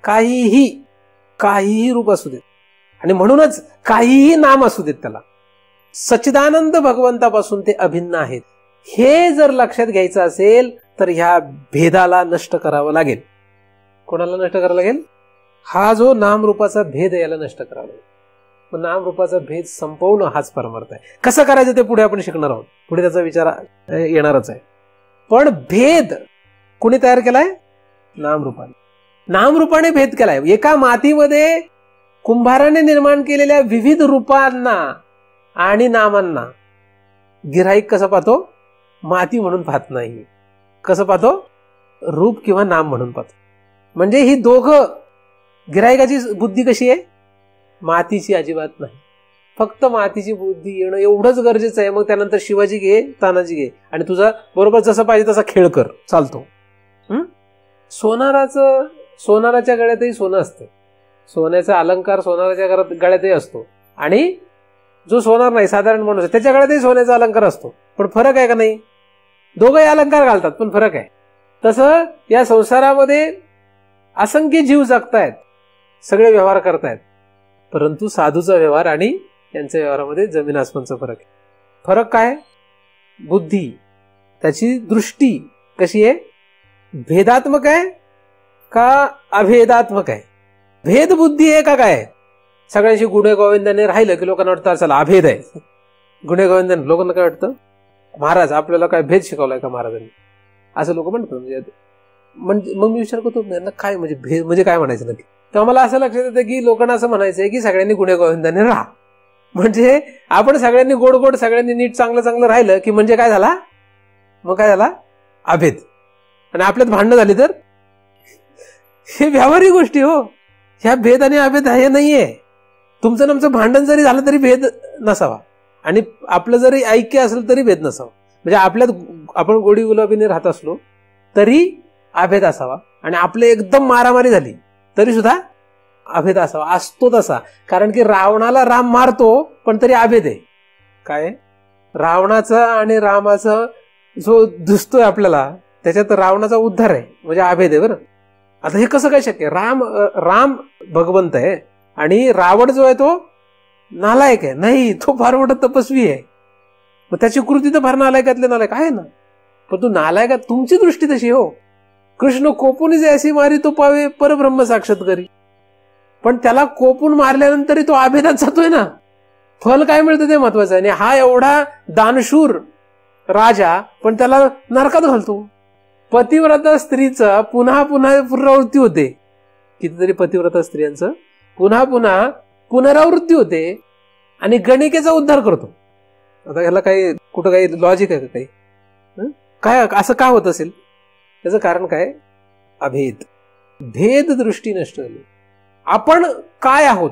काहीही रूप असू देत, आणि म्हणूनच काहीही नाम असू देत, त्याला सच्चिदानंद भगवंतापासून ते अभिन्न आहेत. हे जर लक्षात घ्यायचं असेल तर ह्या भेदाला नष्ट करावं लागेल. कोणाला नष्ट करावं लागेल? हा जो नामरूपाचा भेद याला नष्ट करावा लागेल. मग नामरूपाचा भेद संपवणं हाच परमार्थ आहे. कसं करायचं ते पुढे आपण शिकणार आहोत, पुढे त्याचा विचार येणारच आहे. पण भेद कोणी तयार केलाय? नामरूपाने. नामरूपाने भेद केलाय. एका मातीमध्ये कुंभाराने निर्माण केलेल्या विविध रूपांना आणि नामांना गिऱ्हाईक कसं पाहतो? माती म्हणून पाहत नाही. कसं पाहतो? रूप किंवा नाम म्हणून पाहतो. म्हणजे ही दोघं, गिऱ्हाईकाची बुद्धी कशी आहे? मातीची अजिबात नाही. फक्त मातीची बुद्धी येणं एवढंच गरजेचं आहे. मग त्यानंतर शिवाजी घे, तानाजी घे, आणि तुझा बरोबर जसा पाहिजे तसा खेळ कर, चालतो. सोनाराच्या गळ्यातही सोनं असते. सोन्याचा अलंकार सोनाराच्या गळ्यातही असतो, आणि जो सोनार नाही, साधारण माणूस आहे, त्याच्या गळ्यातही सोन्याचा अलंकार असतो. पण फरक आहे का नाही? दोघंही अलंकार घालतात पण फरक आहे. तसं या संसारामध्ये असंख्य जीव जगतायत, सगळे व्यवहार करतायत, परंतु साधूचा व्यवहार आणि यांच्या व्यवहारामध्ये जमीन आसमानचा फरक आहे. फरक काय? बुद्धी, त्याची दृष्टी कशी आहे? भेदात्मक आहे का अभेदात्मक आहे? भेद बुद्धी आहे का काय? सगळ्यांशी गुणे गोविंदाने राहिलं की लोकांना वाटतं चला अभेद आहे. गुणे गोविंदाने लोकांना काय वाटतं? महाराज आपल्याला काय भेद शिकवलाय का महाराजांनी, असं लोक म्हणतात. म्हणजे मग मी विचार करतो यांना काय म्हणजे भेद म्हणजे काय म्हणायचं नक्की. तेव्हा मला असं लक्षात येतं की लोकांना असं म्हणायचंय की सगळ्यांनी गुणे गोविंदाने राहा. म्हणजे आपण सगळ्यांनी गोड गोड, सगळ्यांनी नीट चांगलं राहिलं की म्हणजे काय झाला? मग काय झाला? अभेद. आणि आपल्यात भांडणं झाली तर हे व्यावहारिक गोष्टी हो. ह्या भेद आणि अभेद हे नाहीये. तुमचं आमचं भांडण जरी झालं तरी भेद नसावा, आणि आपलं जरी ऐक्य असेल तरी भेद नसावा. म्हणजे आपल्यात आपण गोडी गुलाबीने राहत असलो तरी अभेद असावा, आणि आपले एकदम मारामारी झाली तरी सुद्धा अभेद असावा. असतो तसा. कारण की रावणाला राम मारतो पण तरी अभेद आहे. काय? रावणाचा आणि रामाचा जो दिसतोय आपल्याला त्याच्यात रावणाचा उद्धार आहे म्हणजे अभेद आहे. बरं, आता हे कसं काय शक्य? राम भगवंत आहे आणि रावण जो आहे तो नालायक आहे. नाही, तो फार मोठा तपस्वी आहे. मग त्याची कृती तर फार नालायकातले नालायक आहे ना. पण तू नालायकात, तुमची दृष्टी तशी हो. कृष्ण कोपून जे अशी मारी तो पावे परब्रह्म साक्षात्कारी. पण त्याला कोपून मारल्यानंतरही तो अभेदात जातोय ना. फल काय मिळतं ते महत्वाचं आहे. आणि हा एवढा दानशूर राजा पण त्याला नरकात घालतो. पतिव्रता स्त्रीचा पुन्हा पुनरावृत्ती होते. कितीतरी पतिव्रता स्त्रियांचं पुन्हा पुनरावृत्ती होते आणि गणिकेचा उद्धार करतो. आता ह्याला काही कुठं काही लॉजिक आहे का? काही काय असं का होत असेल? त्याचं कारण काय? अभेद. भेद दृष्टी नष्ट झाली. आपण काय आहोत?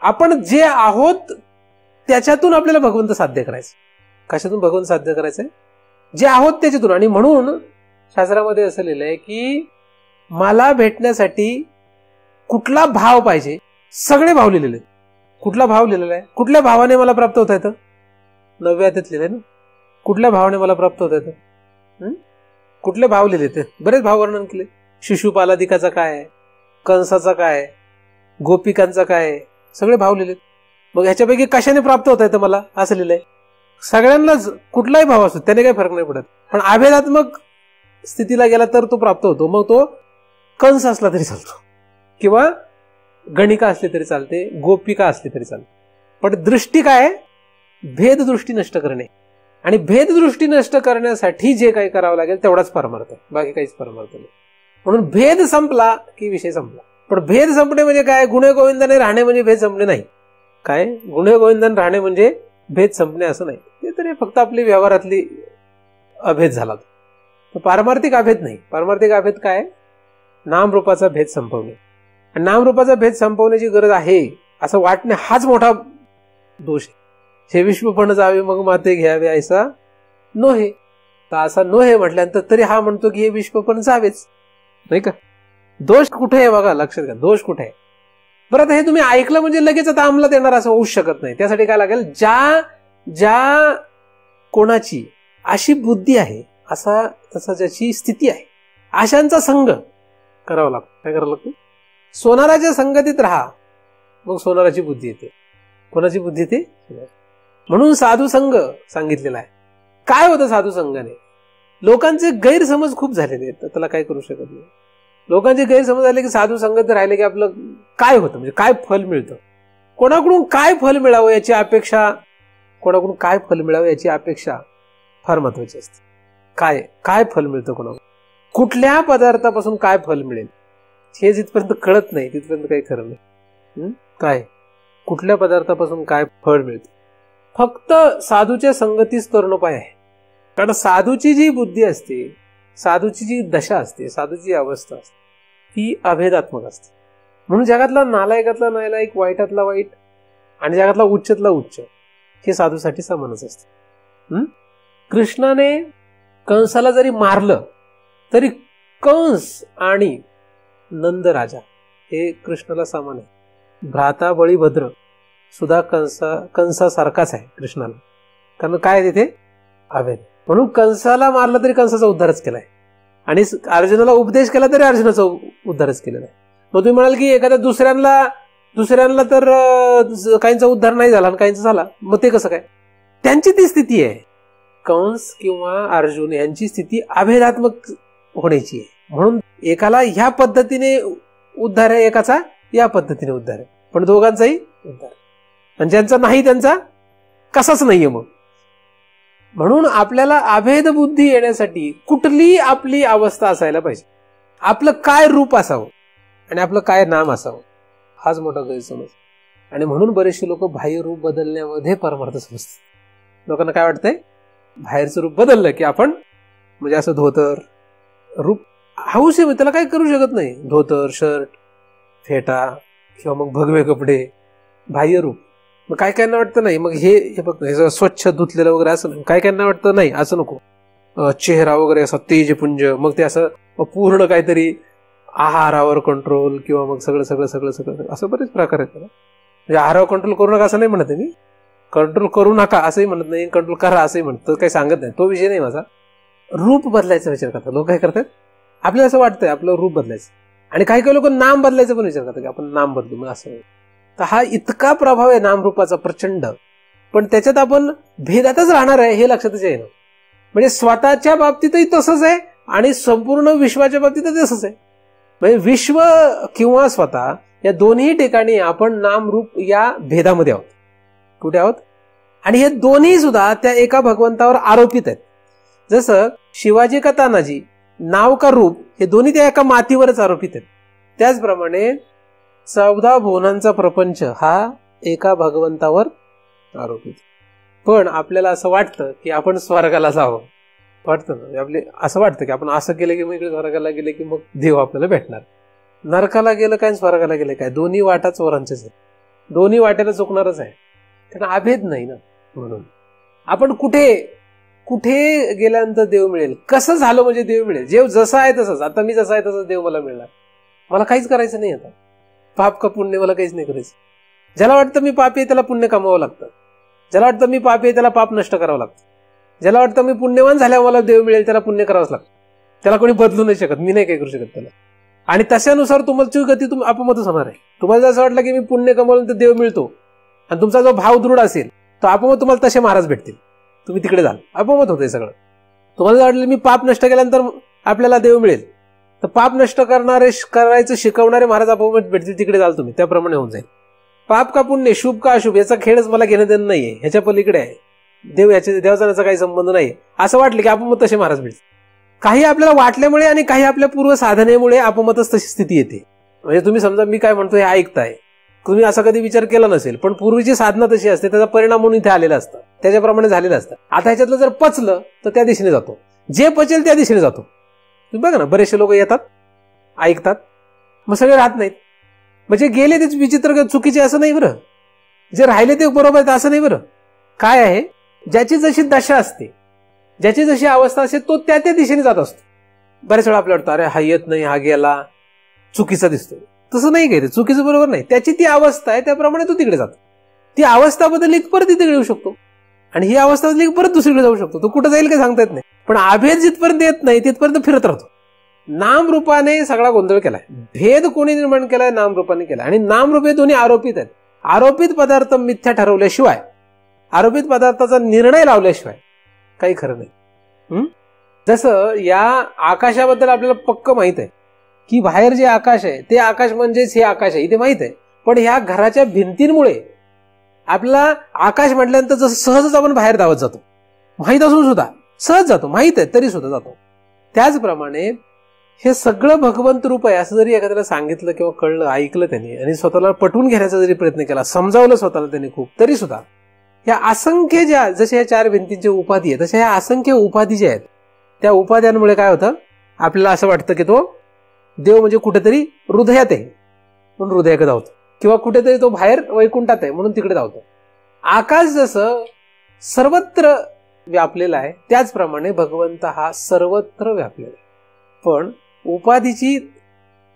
आपण जे आहोत त्याच्यातून आपल्याला भगवंत साध्य करायचं. कशातून भगवंत साध्य करायचंय? जे आहोत त्याच्यातून. आणि म्हणून शास्त्रामध्ये असं लिहिलंय की मला भेटण्यासाठी कुठला भाव पाहिजे, सगळे भाव लिहिलेले. कुठला भाव लिहिलेला आहे, कुठल्या भावाने मला प्राप्त होता येतं, 9व्या अध्यायात लिहिलंय ना, कुठल्या भावाने मला प्राप्त होता येतं. कुठले भाव लिहिले, ते बरेच भाव वर्णन केले. शिशुपालादिकाचा काय आहे, कंसाचा काय आहे, गोपिकांचा काय आहे, सगळे भाव लिहिले. मग ह्याच्यापैकी कशाने प्राप्त होता येतं मला, असं लिहिलंय. सगळ्यांनाच कुठलाही भाव असतो त्याने काही फरक नाही पडत, पण अभेदात्मक स्थितीला गेला तर तो प्राप्त होतो. मग तो कंस असला तरी चालतो, किंवा गणिका असली तरी चालते, गोपिका असली तरी चालते. पण दृष्टी काय, भेददृष्टी नष्ट करणे. आणि भेददृष्टी नष्ट करण्यासाठी जे काही करावं लागेल तेवढाच परमार्थ आहे, बाकी काहीच परमार्थ नाही. म्हणून भेद संपला की विषय संपला. पण भेद संपणे म्हणजे काय, गुणे गोविंदाने राहणे म्हणजे भेद संपणे नाही. काय, गुणे गोविंदाने राहणे म्हणजे भेद संपणे असं नाही. ते तरी फक्त आपली व्यवहारातली अभेद झाला. तो पारमार्थिक अभेद नाही. पारमार्थिक अभेद काय, नामरूपाचा भेद संपवणे. आणि नामरूपाचा भेद संपवण्याची गरज आहे असं वाटणे हाच मोठा दोष आहे. हे विश्व पण जावे मग माते घ्यावे ऐसा नोहे. तर असा नोहे म्हटल्यानंतर तरी हा म्हणतो की हे विश्व पण जावेच, नाही का. दोष कुठे आहे बघा, लक्षात घ्या, दोष कुठे आहे. बरं, आता हे तुम्ही ऐकलं म्हणजे लगेच आता अंमलात येणार असं होऊच शकत नाही. त्यासाठी काय लागेल, ज्या कोणाची अशी बुद्धी आहे, असा तसा ज्याची स्थिती आहे, अशांचा संग करावा लागतो. काय करावं लागतं, सोनाराच्या संगतीत राहा, मग सोनाराची बुद्धी येते. कोणाची बुद्धी येते, म्हणून साधू संघ सांगितलेला आहे. काय होतं साधू संघाने, लोकांचे गैरसमज खूप झालेले आहेत, तर त्याला काय करू शकत नाही. लोकांचे गैरसमज झाले की साधू संगत राहिले की आपलं काय होतं, म्हणजे काय फल मिळतं, कोणाकडून काय फल मिळावं याची अपेक्षा, कोणाकडून काय फल मिळावं याची अपेक्षा फार महत्वाची असते. काय काय फल मिळतं, कोणाकडून कुठल्या पदार्थापासून काय फल मिळेल हे जिथपर्यंत कळत नाही तिथपर्यंत काही खरं नाही. काय कुठल्या पदार्थापासून काय फळ मिळतं, फक्त साधूच्या संगतीच तरुणोपाय आहे. कारण साधूची जी बुद्धी असते, साधूची जी दशा असते, साधूची अवस्था असते, ती अभेदात्मक असते. म्हणून जगातला नालायकातला नालायक, वाईटातला वाईट आणि जगातला उच्चतला उच्च हे साधूसाठी समानच असते. कृष्णाने कंसाला जरी मारलं तरी कंस आणि नंद राजा हे कृष्णाला समान आहे. भ्राता बळीभद्र सुद्धा कंसासारखाच आहे कृष्णाला, कारण काय तिथे अभेद. म्हणून कंसाला मारलं तरी कंसाचा उद्धारच केलाय, आणि अर्जुनाला उपदेश केला तरी अर्जुनाचा उद्धारच केलेला आहे. मग तुम्ही म्हणाल की एखाद्या दुसऱ्यांना तर काहींचा उद्धार नाही झाला आणि काहींचा झाला, मग ते कसं काय, त्यांची ती स्थिती आहे. कंस किंवा अर्जुन यांची स्थिती अभेदात्मक होण्याची आहे. म्हणून एकाला ह्या पद्धतीने उद्धार आहे, एकाचा या पद्धतीने उद्धार आहे, पण दोघांचाही उद्धार. आणि ज्यांचा नाही त्यांचा कसाच नाहीये. मग म्हणून आपल्याला अभेद बुद्धी येण्यासाठी कुठली आपली अवस्था असायला पाहिजे, आपलं काय रूप असावं आणि आपलं काय नाम असावं, हाच मोठा गैरसमज. आणि म्हणून बरेचसे लोक बाह्य रूप बदलण्यामध्ये परमार्थ समजतात. लोकांना काय वाटतंय, बाहेरचं रूप बदललं की आपण म्हणजे असं धोतर रूप हाऊस आहे, त्याला काही करू शकत नाही. धोतर, शर्ट, फेटा किंवा मग भगवे कपडे, बाह्य रूप. मग काय कायना वाटतं नाही, मग हे बघ हे स्वच्छ धुतलेलं वगैरे असं नाही. काय कायना वाटतं नाही असं नको, चेहरा वगैरे असा तेजपुंज, मग ते असं पूर्ण काहीतरी आहारावर कंट्रोल किंवा मग सगळं असं बरेच प्रकार आहेत. म्हणजे आहारावर कंट्रोल करू नका असं नाही म्हणत मी, कंट्रोल करू नका असंही म्हणत नाही, कंट्रोल करा असंही म्हणत काही सांगत नाही, तो विषय नाही माझा. रूप बदलायचा विचार करतात लोक. काय करतात, आपल्याला असं वाटतंय आपलं रूप बदलायचं, आणि काही काही लोक नाम बदलायचं पण विचार करतात की आपण नाम बदलू, मग असं. तर हा इतका प्रभाव आहे नामरूपाचा प्रचंड, पण त्याच्यात आपण भेदातच राहणार आहे हे लक्षातच येईना. म्हणजे स्वतःच्या बाबतीतही तसंच आहे आणि संपूर्ण विश्वाच्या बाबतीतही तसंच आहे. म्हणजे विश्व किंवा स्वतः या दोन्ही ठिकाणी आपण नामरूप या भेदामध्ये आहोत. कुठे आहोत, आणि हे दोन्ही सुद्धा त्या एका भगवंतावर आरोपित आहेत. जसं शिवाजी का तानाजी, नाव का रूप, हे दोन्ही त्या एका मातीवरच आरोपित आहेत. त्याचप्रमाणे 14 भुवनांचा प्रपंच हा एका भगवंतावर आरोपित. पण आपल्याला असं वाटतं की आपण स्वर्गाला जावं, वाटतं ना, आपले असं वाटतं की आपण असं केलं की मग इकडे स्वर्गाला गेले की मग देव आपल्याला भेटणार. नरकाला गेलं काय स्वर्गाला गेलं काय, दोन्ही वाटा चोरांच्याच आहेत, दोन्ही वाट्याला चुकणारच आहे, कारण अभेद नाही ना. म्हणून आपण कुठे कुठे गेल्यानंतर देव मिळेल, कसं झालं म्हणजे देव मिळेल, जेव जसं आहे तसंच, आता मी जसं आहे तसंच देव मला मिळणार, मला काहीच करायचं नाही, आता पाप का पुण्य मला काहीच नाही करायचं. ज्याला वाटतं मी पापी आहे त्याला पुण्य कमावं लागतं, ज्याला वाटतं मी पापी आहे त्याला पाप नष्ट करावं लागतं, ज्याला वाटतं मी पुण्यवान झाल्यावर मला देव मिळेल त्याला पुण्य करावंच लागतं. त्याला कोणी बदलू नाही शकत, मी नाही काही करू शकत त्याला. आणि तशानुसार तुमची गती आपोआपच होणार आहे. तुम्हाला जसं वाटलं की मी पुण्य कमावलं तर देव मिळतो आणि तुमचा जो भाव दृढ असेल तर आपोआप तुम्हाला तसे महाराज भेटतील, तुम्ही तिकडे जाल, आपोआप होतंय सगळं. तुम्हाला जर वाटलं मी पाप नष्ट केल्यानंतर आपल्याला देव मिळेल तर पाप नष्ट करायचं शिकवणारे महाराज आपोआप भेटतील, तिकडे जाल तुम्ही, त्याप्रमाणे होऊन जाईल. पाप का पुण्य, शुभ का अशुभ याचा खेळच मला घेणं देणं नाहीये, ह्याच्या पलीकडे आहे देव, देवाचा याचा काही संबंध नाही. असं वाटलं की आपोआप तसे महाराज भेटतील. काही आपल्याला वाटल्यामुळे आणि काही आपल्या पूर्व साधनेमुळे आपोआपच तशी स्थिती येते. म्हणजे तुम्ही समजा मी काय म्हणतो हे ऐकताय, तुम्ही असा कधी विचार केला नसेल, पण पूर्वीची साधना तशी असते, त्याचा परिणाम म्हणून इथे आलेला असतं, त्याच्याप्रमाणे झालेलं असतं. आता ह्याच्यातलं जर पचलं तर त्या दिशेने जातो, जे पचेल त्या दिशेने जातो. तुम्ही बघा ना, बरेचसे लोक येतात, ऐकतात, मग सगळे राहत नाहीत. म्हणजे गेले तेच विचित्र चुकीचे असं नाही बरं, जे राहिले ते बरोबर आहे असं नाही बरं. काय आहे, ज्याची जशी दशा असते, ज्याची जशी अवस्था असते तो त्या त्या दिशेने जात असतो. बऱ्याच वेळा आपल्याला वाटतं अरे हा येत नाही, हा गेला, चुकीचा दिसतो. तसं नाही काही, ते चुकीचं बरोबर नाही, त्याची ती अवस्था आहे त्याप्रमाणे तो तिकडे जातो. ती अवस्था बदलली परत तिकडे येऊ शकतो आणि ही अवस्था बदलली परत दुसरीकडे जाऊ शकतो. तो कुठं जाईल काही सांगता येत नाही, पण अभेद जिथपर्यंत येत नाही तिथपर्यंत फिरत राहतो. नामरूपाने सगळा गोंधळ केलाय, भेद कोणी निर्माण केलाय, नामरूपाने केलाय. आणि नामरूपे दोन्ही आरोपित आहेत. आरोपित पदार्थ मिथ्या ठरवल्याशिवाय, आरोपित पदार्थाचा निर्णय लावल्याशिवाय काही खरं नाही. जसं या आकाशाबद्दल आपल्याला पक्क माहित आहे की बाहेर जे आकाश आहे ते आकाश म्हणजेच हे आकाश आहे, इथे माहित आहे. पण ह्या घराच्या भिंतींमुळे आपल्याला आकाश म्हटल्यानंतर जसं सहजच आपण बाहेर धावत जातो, माहीत असून सुद्धा सहज जातो, माहित आहे तरी सुद्धा जातो. त्याचप्रमाणे हे सगळं भगवंत रूप आहे असं जरी एखाद्याला सांगितलं किंवा कळलं, ऐकलं त्यांनी आणि स्वतःला पटवून घेण्याचा जरी प्रयत्न केला, समजावलं स्वतःला त्यांनी खूप, तरी सुद्धा या असंख्य ज्या जशा या चार भिंतींच्या उपाधी आहेत तशा ह्या असंख्य उपाधी ज्या आहेत त्या उपाध्यांमुळे काय होतं, आपल्याला असं वाटतं की तो देव म्हणजे कुठेतरी हृदयात आहे म्हणून हृदयाकडे धावतो, किंवा कुठेतरी तो बाहेर वैकुंठात आहे म्हणून तिकडे धावतो. आकाश जसं सर्वत्र व्यापलेला आहे त्याचप्रमाणे भगवंत हा सर्वत्र व्यापलेला आहे. पण उपाधीची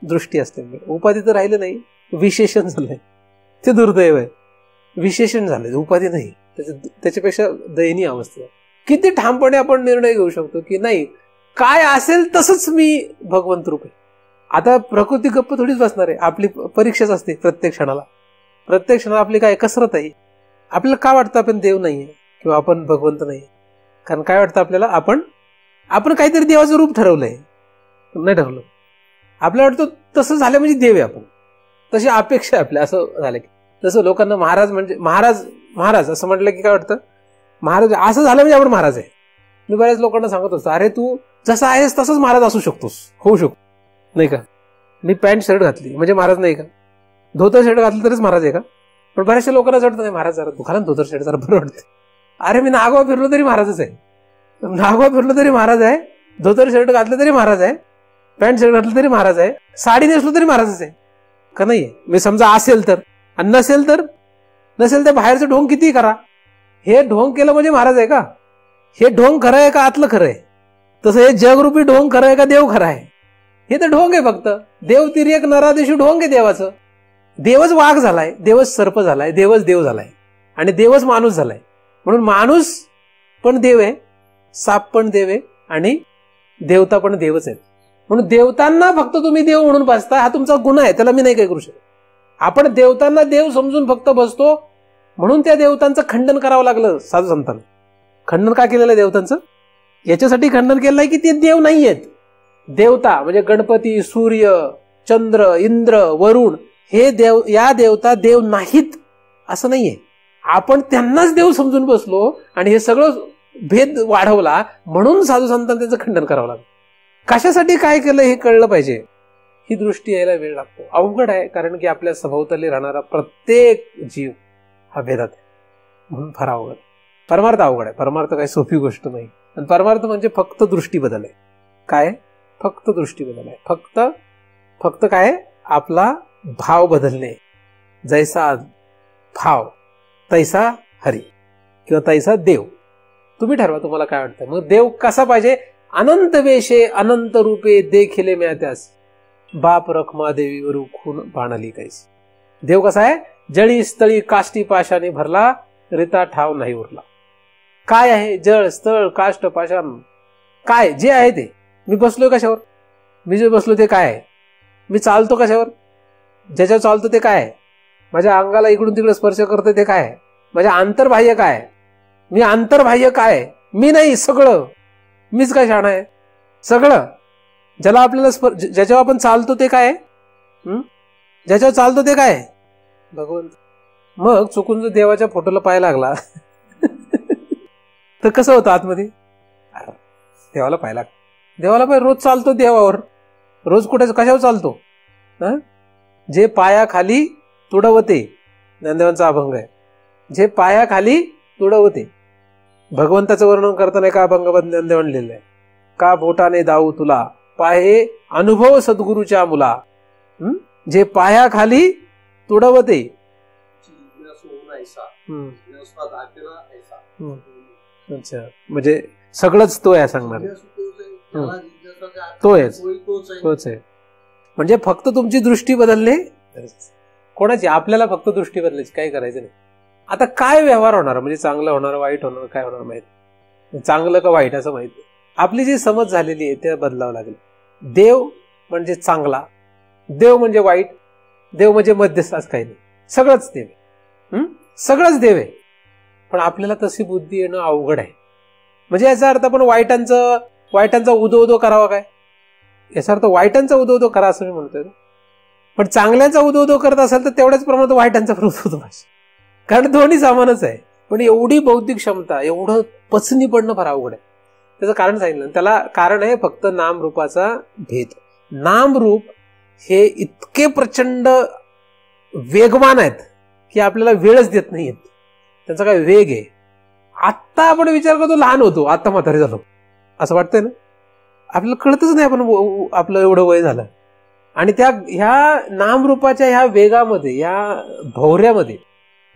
दृष्टी असते, उपाधी तर राहिलं नाही, विशेषण झालंय, ते दुर्दैव आहे. विशेषण झालंय, उपाधी नाही. त्याच्यापेक्षा दयनीय अवस्था. किती ठामपणे आपण निर्णय घेऊ शकतो की नाही, काय असेल तसंच मी भगवंत रूप आहे. आता प्रकृती गप्प थोडीच बसणार आहे, आपली परीक्षाच असते प्रत्येक क्षणाला. प्रत्येक क्षणाला आपली काय कसरत आहे. आपल्याला काय वाटतं आपण देव नाहीये किंवा आपण भगवंत नाही, कारण काय वाटतं आपल्याला आपण काहीतरी देवाचं रूप ठरवलंय, नाही ठरवलं. आपल्याला वाटतं तसं झालं म्हणजे देव आहे आपण, तशी अपेक्षा आहे आपल्या. असं झालं की जसं लोकांना महाराज म्हणजे महाराज असं म्हटलं की काय वाटतं, महाराज असं झालं म्हणजे आपण महाराज आहे. मी बऱ्याच लोकांना सांगत असतो, अरे तू जसं आहेस तसंच महाराज असू शकतोस, होऊ शकतो नाही का. मी पॅन्ट शर्ट घातली म्हणजे महाराज नाही का, धोतर शर्ट घातलं तरीच महाराज आहे का. पण बऱ्याचशा लोकांना वाटतं नाही, महाराज जरा दुखाला धोतर शर्ट जरा बरं वाटतं. अरे मी नागवा फिरलो तरी महाराजच आहे, नागवा फिरलो तरी महाराज आहे, धोतर शर्ट घातलं तरी महाराज आहे, पॅन्ट शर्ट घातलं तरी महाराज आहे, साडी नेसलो तरी महाराजच आहे का नाहीये. मी समजा असेल तर, आणि नसेल तर बाहेरचं ढोंग किती करा, हे ढोंग केलं म्हणजे महाराज आहे का. हे ढोंग खरं आहे का आतलं खरं आहे. तसं हे जगरूपी ढोंग खरं आहे का देव खरं आहे. हे तर ढोंग आहे फक्त. देव तिर्यक नरादिशू ढोंग आहे देवाचं. देवच वाघ झालाय, देवच सर्प झालाय, देवच देव झालाय आणि देवच माणूस झालाय. म्हणून माणूस पण देव आहे, साप पण देव आहे आणि देवता पण देवच आहे. म्हणून देवतांना फक्त तुम्ही देव म्हणून बसता, हा तुमचा गुन्हा आहे, त्याला मी नाही काय करू शकत. आपण देवतांना देव समजून फक्त बसतो म्हणून त्या देवतांचं खंडन करावं लागलं साधू संतांना. खंडन का केलेलं आहे देवतांचं, याच्यासाठी खंडन केलंय की ते देव नाही आहेत. देवता म्हणजे गणपती, सूर्य, चंद्र, इंद्र, वरुण हे देव, या देवता देव नाहीत असं नाहीये. आपण त्यांनाच देव समजून बसलो आणि हे सगळं भेद वाढवला म्हणून साधू संतांना त्याचं खंडन करावं लागलं. कशासाठी काय केलं हे कळलं पाहिजे. ही दृष्टी यायला वेळ लागतो, अवघड आहे, कारण की आपल्या सभोवताली राहणारा प्रत्येक जीव हा भेदात आहे म्हणून फार अवघड. परमार्थ अवघड आहे, परमार्थ काही सोपी गोष्ट नाही. आणि परमार्थ म्हणजे फक्त दृष्टी बदल आहे. काय, फक्त दृष्टी बदल आहे. फक्त काय, आपला भाव बदलणे. जैसा भाव तैसा हरी किंवा तैसा देव. तुम्ही ठरवा तुम्हाला काय वाटतं. मग देव कसा पाहिजे? अनंत वेशे अनंत रूपे देखिले म्या त्यास, बाप रखमा देवीवर खून पाणली कैसी. देव कसा आहे? जळी स्थळी काष्टी पाशाने भरला, रिता ठाव नाही उरला. काय आहे? जळ स्थळ काष्ट पाषाण, काय जे आहे ते. मी बसलोय कशावर? मी जे बसलो ते काय आहे? मी चालतो कशावर? ज्याच्यावर चालतो ते काय आहे? माझ्या अंगाला इकडून तिकडे स्पर्श करतो ते काय आहे? माझ्या आंतरबाह्य काय आहे? मी आंतरबाह्य काय आहे? मी नाही, सगळं. मीच काय शहाणा आहे? सगळं. ज्याला आपल्याला ज्याच्यावर आपण चालतो ते काय आहे? ज्याच्यावर चालतो ते काय आहे? भगवंत. मग चुकून जर देवाच्या फोटोला पाय लागला तर कसं होतं आतमध्ये? देवाला पाय लागला. देवाला पाय रोज चालतो देवावर. रोज कुठे कशावर चालतो? जे पायाखाली तुडवते, ज्ञानदेवांचा अभंग आहे. जे पायाखाली तुडवते. भगवंताचं वर्णन करताना एका अभंगामध्ये ज्ञानदेवान लिहिलंय, का बोटाने दाऊ तुला पाहे अनुभव सद्गुरूच्या मुला. जे पायाखाली तुडवते. अच्छा, म्हणजे सगळंच तो आहे सांगणार. तोच आहे. म्हणजे फक्त तुमची दृष्टी बदलणे. कोणाची? आपल्याला फक्त दृष्टी बदलायची, काही करायचं नाही. आता काय व्यवहार होणार? म्हणजे चांगलं होणार, वाईट होणार, काय होणार माहित? चांगलं का वाईट असं माहित नाही. आपली जी समज झालेली आहे ते बदलावं लागेल. देव म्हणजे चांगला, देव म्हणजे वाईट, देव म्हणजे मध्यस्थ, असं काही नाही. सगळंच देव आहे. सगळंच देव आहे. पण आपल्याला तशी बुद्धी येणं अवघड आहे. म्हणजे याचा अर्थ आपण वाईटांचा उदो करावा काय? याचा अर्थ वाईटांचा उदो करा असं मी म्हणतोय. पण चांगल्याचा उदो करत असेल तर तेवढ्याच प्रमाणात वाईटांचा पण उदो पाहिजे. कारण दोन्ही सामानच आहे. पण एवढी बौद्धिक क्षमता, एवढं पचनी पडणं फार अवघड आहे. त्याचं कारण सांगितलं. त्याला कारण आहे फक्त नामरूपाचा भेद. नामरूप हे इतके प्रचंड वेगवान आहेत की आपल्याला वेळच देत नाहीयेत. त्यांचा काय वेग आहे. आत्ता आपण विचार करतो लहान होतो, आता म्हातारे झालो असं वाटतंय ना. आपल्याला कळतच नाही आपण आपलं एवढं वय झालं. आणि ह्या नामरूपाच्या ह्या वेगामध्ये, ह्या भौऱ्यामध्ये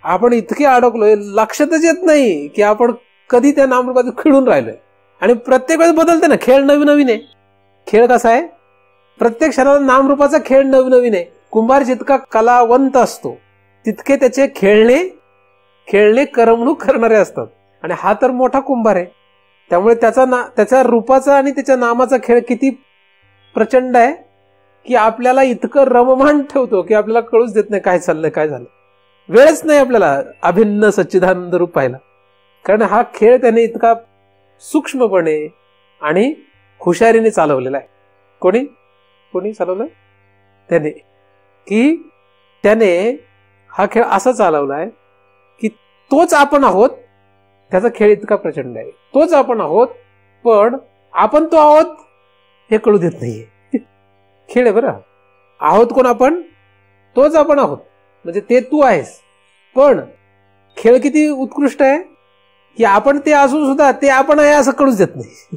आपण इतके अडकलोय, लक्षातच येत नाही की आपण कधी त्या नामरूपात खेळून राहिलोय. आणि प्रत्येक वेळेस बदलते ना, खेळ नवीन नवीन आहे. खेळ कसा आहे? प्रत्येक क्षणाला नामरूपाचा खेळ नवीन नवीन आहे. कुंभार जितका कलावंत असतो तितके त्याचे खेळणे करमणूक करणारे असतात. आणि हा तर मोठा कुंभार आहे. त्यामुळे त्याच्या रूपाचा आणि त्याच्या नामाचा खेळ किती प्रचंड आहे की आपल्याला इतकं रममाण ठेवतो की आपल्याला कळूच देत नाही काय चाललंय, काय झालं. वेळच नाही आपल्याला अभिन्न सच्चिदानंद रूप पाहिला. कारण हा खेळ त्याने इतका सूक्ष्मपणे आणि हुशारीने चालवलेला आहे. कोणी चालवलं? त्याने हा खेळ असा चालवलाय की तोच आपण आहोत. त्याचा खेळ इतका प्रचंड आहे. तोच आपण आहोत, पण आपण तो आहोत हे कळू देत नाहीये. खेळ आहे बरं. आहोत कोण आपण? तोच आपण आहोत. म्हणजे ते तू आहेस. पण खेळ किती उत्कृष्ट आहे की आपण ते असून सुद्धा ते आपण आहे असं कळूच देत नाही.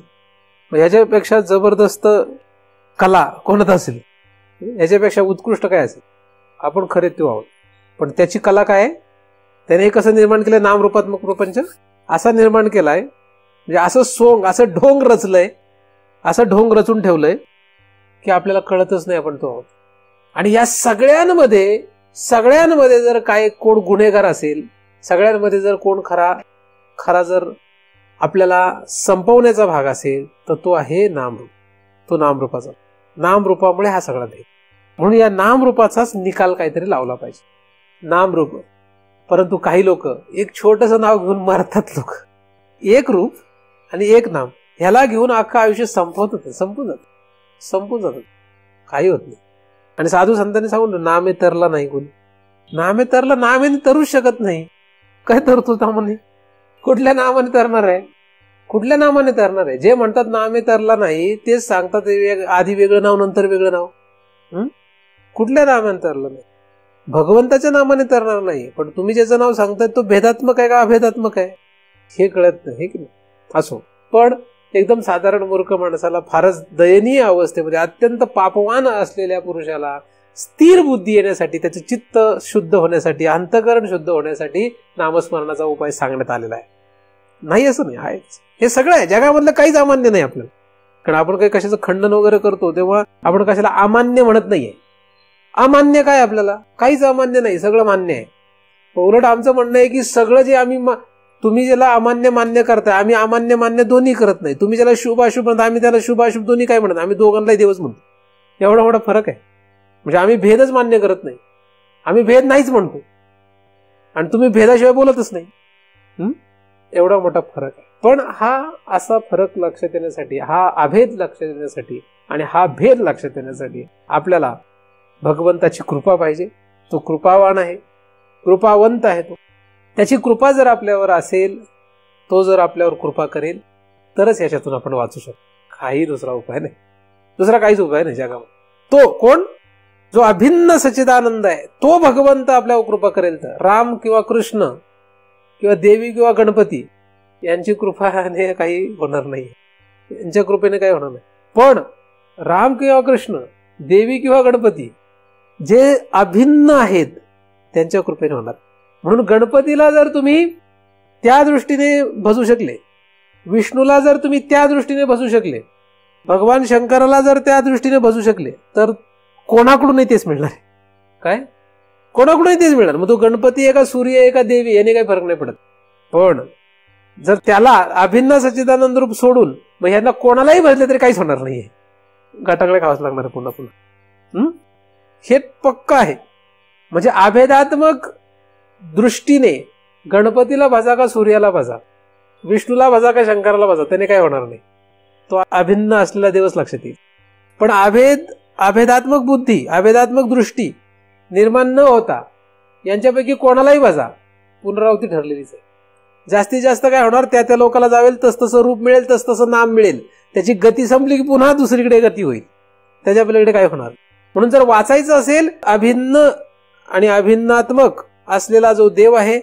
याच्यापेक्षा जबरदस्त कला कोणात असेल? याच्यापेक्षा उत्कृष्ट काय असेल? आपण खरे तो आहोत. पण त्याची कला काय आहे? त्याने कसं निर्माण केलं? नामरूपात्मक प्रपंच असा निर्माण केलाय, म्हणजे असं ढोंग रचलंय, असं ढोंग रचून ठेवलंय की आपल्याला कळतच नाही आपण तो आहोत. आणि या सगळ्यांमध्ये जर काय कोण गुन्हेगार असेल, सगळ्यांमध्ये जर कोण खरा जर आपल्याला संपवण्याचा भाग असेल तर तो आहे नामरूप. तो नामरूपाचा. नामरूपामुळे हा सगळा भेद. म्हणून या नामरूपाचाच निकाल काहीतरी लावला पाहिजे. नामरूप. परंतु काही लोक एक छोटंसं नाव घेऊन मरतात. लोक एक रूप आणि एक नाम ह्याला घेऊन अख्खं आयुष्य संपून जातात. काही होत नाही. आणि साधू संतांनी सांगून नामे तरला नाही. कोणी नामे तरला, नामेने तरूच शकत नाही. काय तरतो नामाने? कुठल्या नामाने तरणार आहे? कुठल्या नामाने तरणार आहे? जे म्हणतात नामे तरला नाही तेच सांगतात आधी वेगळं नाव नंतर वेगळं नाव. कुठल्या नामाने तरला नाही? भगवंताच्या नामाने तरणार नाही. पण तुम्ही ज्याचं नाव सांगताय तो भेदात्मक आहे का अभेदात्मक आहे हे कळत नाही, की नाही? असो. पण एकदम साधारण मूर्ख माणसाला, फारच दयनीय अवस्थेमध्ये अत्यंत पापवान असलेल्या पुरुषाला स्थिर बुद्धी येण्यासाठी, त्याचे चित्त शुद्ध होण्यासाठी, अंतःकरण शुद्ध होण्यासाठी नामस्मरणाचा उपाय सांगण्यात आलेला आहे. नाही असं नाही, आहेच. हे सगळं आहे, जगामधलं काहीच अमान्य नाही आपल्याला. कारण आपण काही कशाचं खंडन वगैरे करतो तेव्हा आपण कशाला अमान्य म्हणत नाहीये. अमान्य काय आपल्याला, काहीच अमान्य नाही, सगळं मान्य आहे. उलट आमचं म्हणणं आहे की सगळं जे आम्ही, तुम्ही ज्याला अमान्य मान्य करताय, आम्ही अमान्य मान्य दोन्ही करत नाही. तुम्ही ज्याला शुभ अशुभ म्हणता, आम्ही त्याला शुभ अशुभ दोन्ही काय म्हणत, आम्ही दोघांनाही देवच म्हणतो. एवढा मोठा फरक आहे. म्हणजे आम्ही भेदच मान्य करत नाही, आम्ही भेद नाहीच म्हणतो, आणि तुम्ही भेदाशिवाय बोलतच नाही. एवढा मोठा फरक आहे. पण हा असा फरक लक्षात येण्यासाठी, हा अभेद लक्षात येण्यासाठी आणि हा भेद लक्षात येण्यासाठी आपल्याला भगवंताची कृपा पाहिजे. तो कृपावान आहे, कृपावंत आहे. तो त्याची कृपा जर आपल्यावर असेल, तो जर आपल्यावर कृपा करेल तरच याच्यातून आपण वाचू शकतो. काही दुसरा उपाय नाही, दुसरा काहीच उपाय नाही जगामध्ये. तो कोण, जो अभिन्न सच्चिदानंद आहे, तो भगवंत आपल्यावर कृपा करेल. तर राम किंवा कृष्ण किंवा देवी किंवा गणपती यांची कृपाने काही होणार नाही, यांच्या कृपेने काही होणार नाही. पण राम किंवा कृष्ण, देवी किंवा गणपती जे अभिन्न आहेत त्यांच्या कृपेने होणार. म्हणून गणपतीला जर तुम्ही त्या दृष्टीने भजू शकले, विष्णूला जर तुम्ही त्या दृष्टीने भजू शकले, भगवान शंकराला जर त्या दृष्टीने भजू शकले, तर कोणाकडूनही तेच मिळणार आहे. काय, कोणाकडूनही तेच मिळणार. मग तो गणपती आहे का सूर्य आहे का देवी, याने काही फरक नाही पडत. पण जर त्याला अभिन्न सच्चिदानंद रूप सोडून मग ह्यांना कोणालाही भजले तरी काहीच होणार नाहीये, गटाकडे खावाच लागणार आहे पुन्हा पुन्हा. हे पक्क आहे. म्हणजे अभेदात्मक दृष्टीने गणपतीला भजा का सूर्याला भजा, विष्णूला भजा का शंकराला भजा, त्याने काय होणार नाही. तो अभिन्न असलेला देवच लक्षात येईल. पण अभेदात्मक बुद्धी, अभेदात्मक दृष्टी निर्माण न होता यांच्यापैकी कोणालाही भजा, पुनरावृत्ती ठरलेलीच आहे. जास्तीत जास्त काय होणार, त्या लोकाला जावेल तसतसं रूप मिळेल, तसतसं नाम मिळेल, त्याची गती संपली की पुन्हा दुसरीकडे गती होईल, त्याच्या आपल्याकडे काय होणार. म्हणून जर वाचायचं असेल, अभिन्न आणि अभिन्नात्मक असलेला जो देव आहे,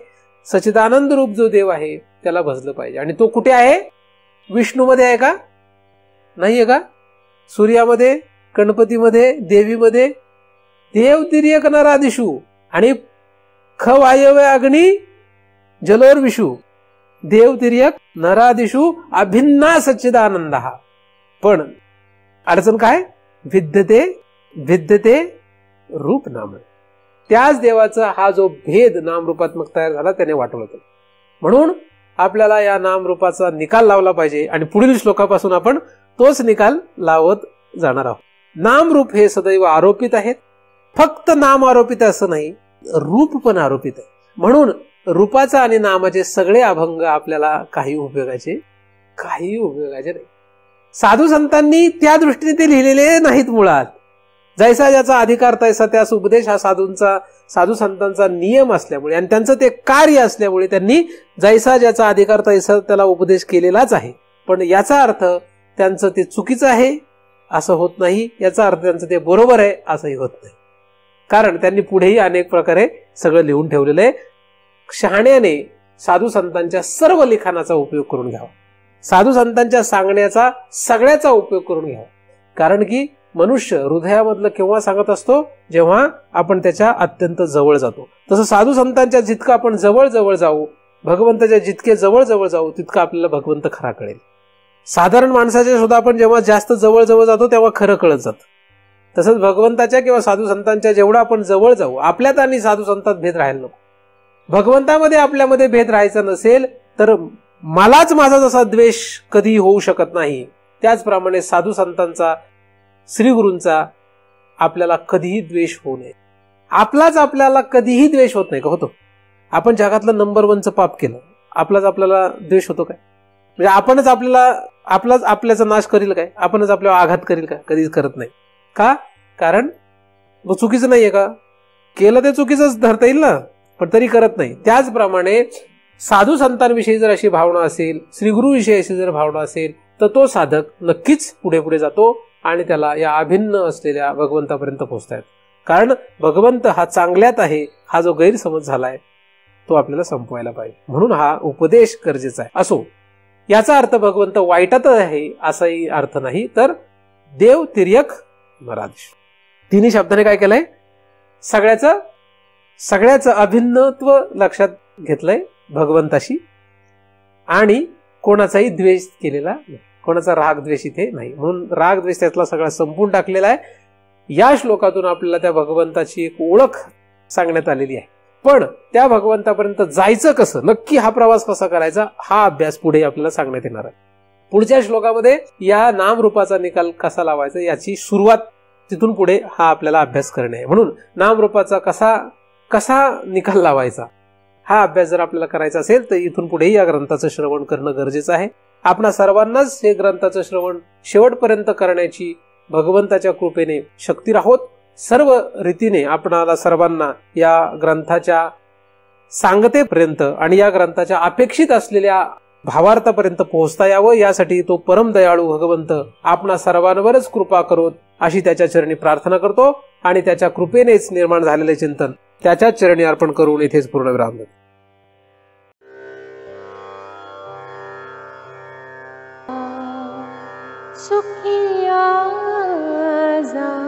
सच्चिदानंद रूप जो देव आहे, त्याला भजलं पाहिजे. आणि तो कुठे आहे, विष्णूमध्ये आहे का, नाहीये का, सूर्यामध्ये, गणपतीमध्ये, देवीमध्ये, देव तिर्यक नरादिषु आणि ख वायव्य अग्नी जलोर विषु, देव तिर्यक नरादिषु अभिन्ना सच्चिदानंद. पण अडचण काय, भिद्यते रूप नाम. त्याच देवाचा हा जो भेद नामरूपात्मक तयार झाला त्याने वाटवलं. म्हणून आपल्याला या नामरूपाचा निकाल लावला पाहिजे आणि पुढील श्लोकापासून आपण तोच निकाल लावत जाणार आहोत. नामरूप हे सदैव आरोपित आहेत. फक्त नाम आरोपित असं नाही, रूप पण आरोपित आहे. म्हणून रूपाचा आणि नामाचे सगळे अभंग आपल्याला काही उपयोगाचे नाही. साधू संतांनी त्या दृष्टीने ते लिहिलेले नाहीत. मुळात जैसा ज्याचा अधिकार तैसा त्यास उपदेश हा साधू संतांचा नियम असल्यामुळे आणि त्यांचं ते कार्य असल्यामुळे त्यांनी जैसा ज्याचा अधिकार तैसा त्याला उपदेश केलेलाच आहे. पण याचा अर्थ त्यांचं ते चुकीचं आहे असं होत नाही, याचा अर्थ त्यांचं ते बरोबर आहे असंही होत नाही. कारण त्यांनी पुढेही अनेक प्रकारे सगळं लिहून ठेवलेलं आहे. शहाण्याने साधू संतांच्या सर्व लिखाणाचा उपयोग करून घ्यावा, साधू संतांच्या सांगण्याचा सगळ्याचा उपयोग करून घ्यावा. कारण की मनुष्य हृदयामधलं केव्हा सांगत असतो, जेव्हा आपण त्याच्या अत्यंत जवळ जातो. तसं साधू संतांच्या जितकं आपण जवळ जवळ जाऊ, भगवंताच्या जितके जवळ जवळ जाऊ, तितकं आपल्याला भगवंत खरा कळेल. साधारण माणसाच्या सुद्धा आपण जेव्हा जास्त जवळ जवळ जातो तेव्हा खरं कळत जातं. तसंच भगवंताच्या किंवा साधू संतांच्या जेवढा आपण जवळ जाऊ, आपल्यात आणि साधू संतात भेद राहायला नको. भगवंतामध्ये आपल्यामध्ये भेद राहायचा नसेल तर मलाच माझा जसा द्वेष कधी होऊ शकत नाही, त्याचप्रमाणे साधू संतांचा, श्रीगुरूंचा आपल्याला कधीही द्वेष होऊ नये. आपलाच आपल्याला कधीही द्वेष होत नाही का? होतो. आपण जगातलं नंबर 1चं पाप केलं, आपल्याला द्वेष होतो काय? म्हणजे आपणच आपल्याचा नाश करील काय? आपणच आपल्याला आघात करील का? कधीच करत नाही. का? कारण चुकीचं नाहीये का? केलं ते चुकीचंच धरता येईल ना, पण तरी करत नाही. त्याचप्रमाणे साधू संतांविषयी जर अशी भावना असेल, श्रीगुरूविषयी अशी जर भावना असेल, तर तो साधक नक्कीच पुढे पुढे जातो आणि त्याला या अभिन्न असलेल्या भगवंतापर्यंत पोहोचता येतं. कारण भगवंत हा चांगल्यात आहे, हा जो गैरसमज झालाय तो आपल्याला संपवायला पाहिजे. म्हणून हा उपदेश गरजेचा आहे. असो, याचा अर्थ भगवंत वाईटात आहे असाही अर्थ नाही, तर देव तिर्यक नराधीश. तिन्ही शब्दाने काय केलंय? सगळ्याचं अभिन्नत्व लक्षात घेतलंय भगवंताशी. आणि कोणाचाही द्वेष केलेला नाही, कोणाचा राग द्वेष इथे नाही. म्हणून राग द्वेष त्यातला सगळा संपून टाकलेला आहे. या श्लोकातून आपल्याला त्या भगवंताची एक ओळख सांगण्यात आलेली आहे. पण त्या भगवंतापर्यंत जायचं कसं, नक्की हा प्रवास कसा करायचा, हा अभ्यास पुढे आपल्याला सांगण्यात येणार आहे. पुढच्या श्लोकामध्ये या नामरूपाचा निकाल कसा लावायचा याची सुरुवात, तिथून पुढे हा आपल्याला अभ्यास करणे आहे. म्हणून नामरूपाचा कसा निकाल लावायचा हा अभ्यास जर आपल्याला करायचा असेल तर इथून पुढे या ग्रंथाचं श्रवण करणं गरजेचं आहे. आपणा सर्वांनाच हे ग्रंथाचं श्रवण शेवटपर्यंत करण्याची भगवंताच्या कृपेने शक्ती राहोत. सर्व रीतीने आपणाला सर्वांना या ग्रंथाच्या सांगतेपर्यंत आणि या ग्रंथाच्या अपेक्षित असलेल्या भावार्थापर्यंत पोहोचता यावं, यासाठी तो परम दयाळू भगवंत आपणा सर्वांवरच कृपा करोत अशी त्याच्या चरणी प्रार्थना करतो. आणि त्याच्या कृपेनेच निर्माण झालेले चिंतन त्याच्याच चरणी अर्पण करून इथेच पूर्ण विराम देतो. सुखिया जा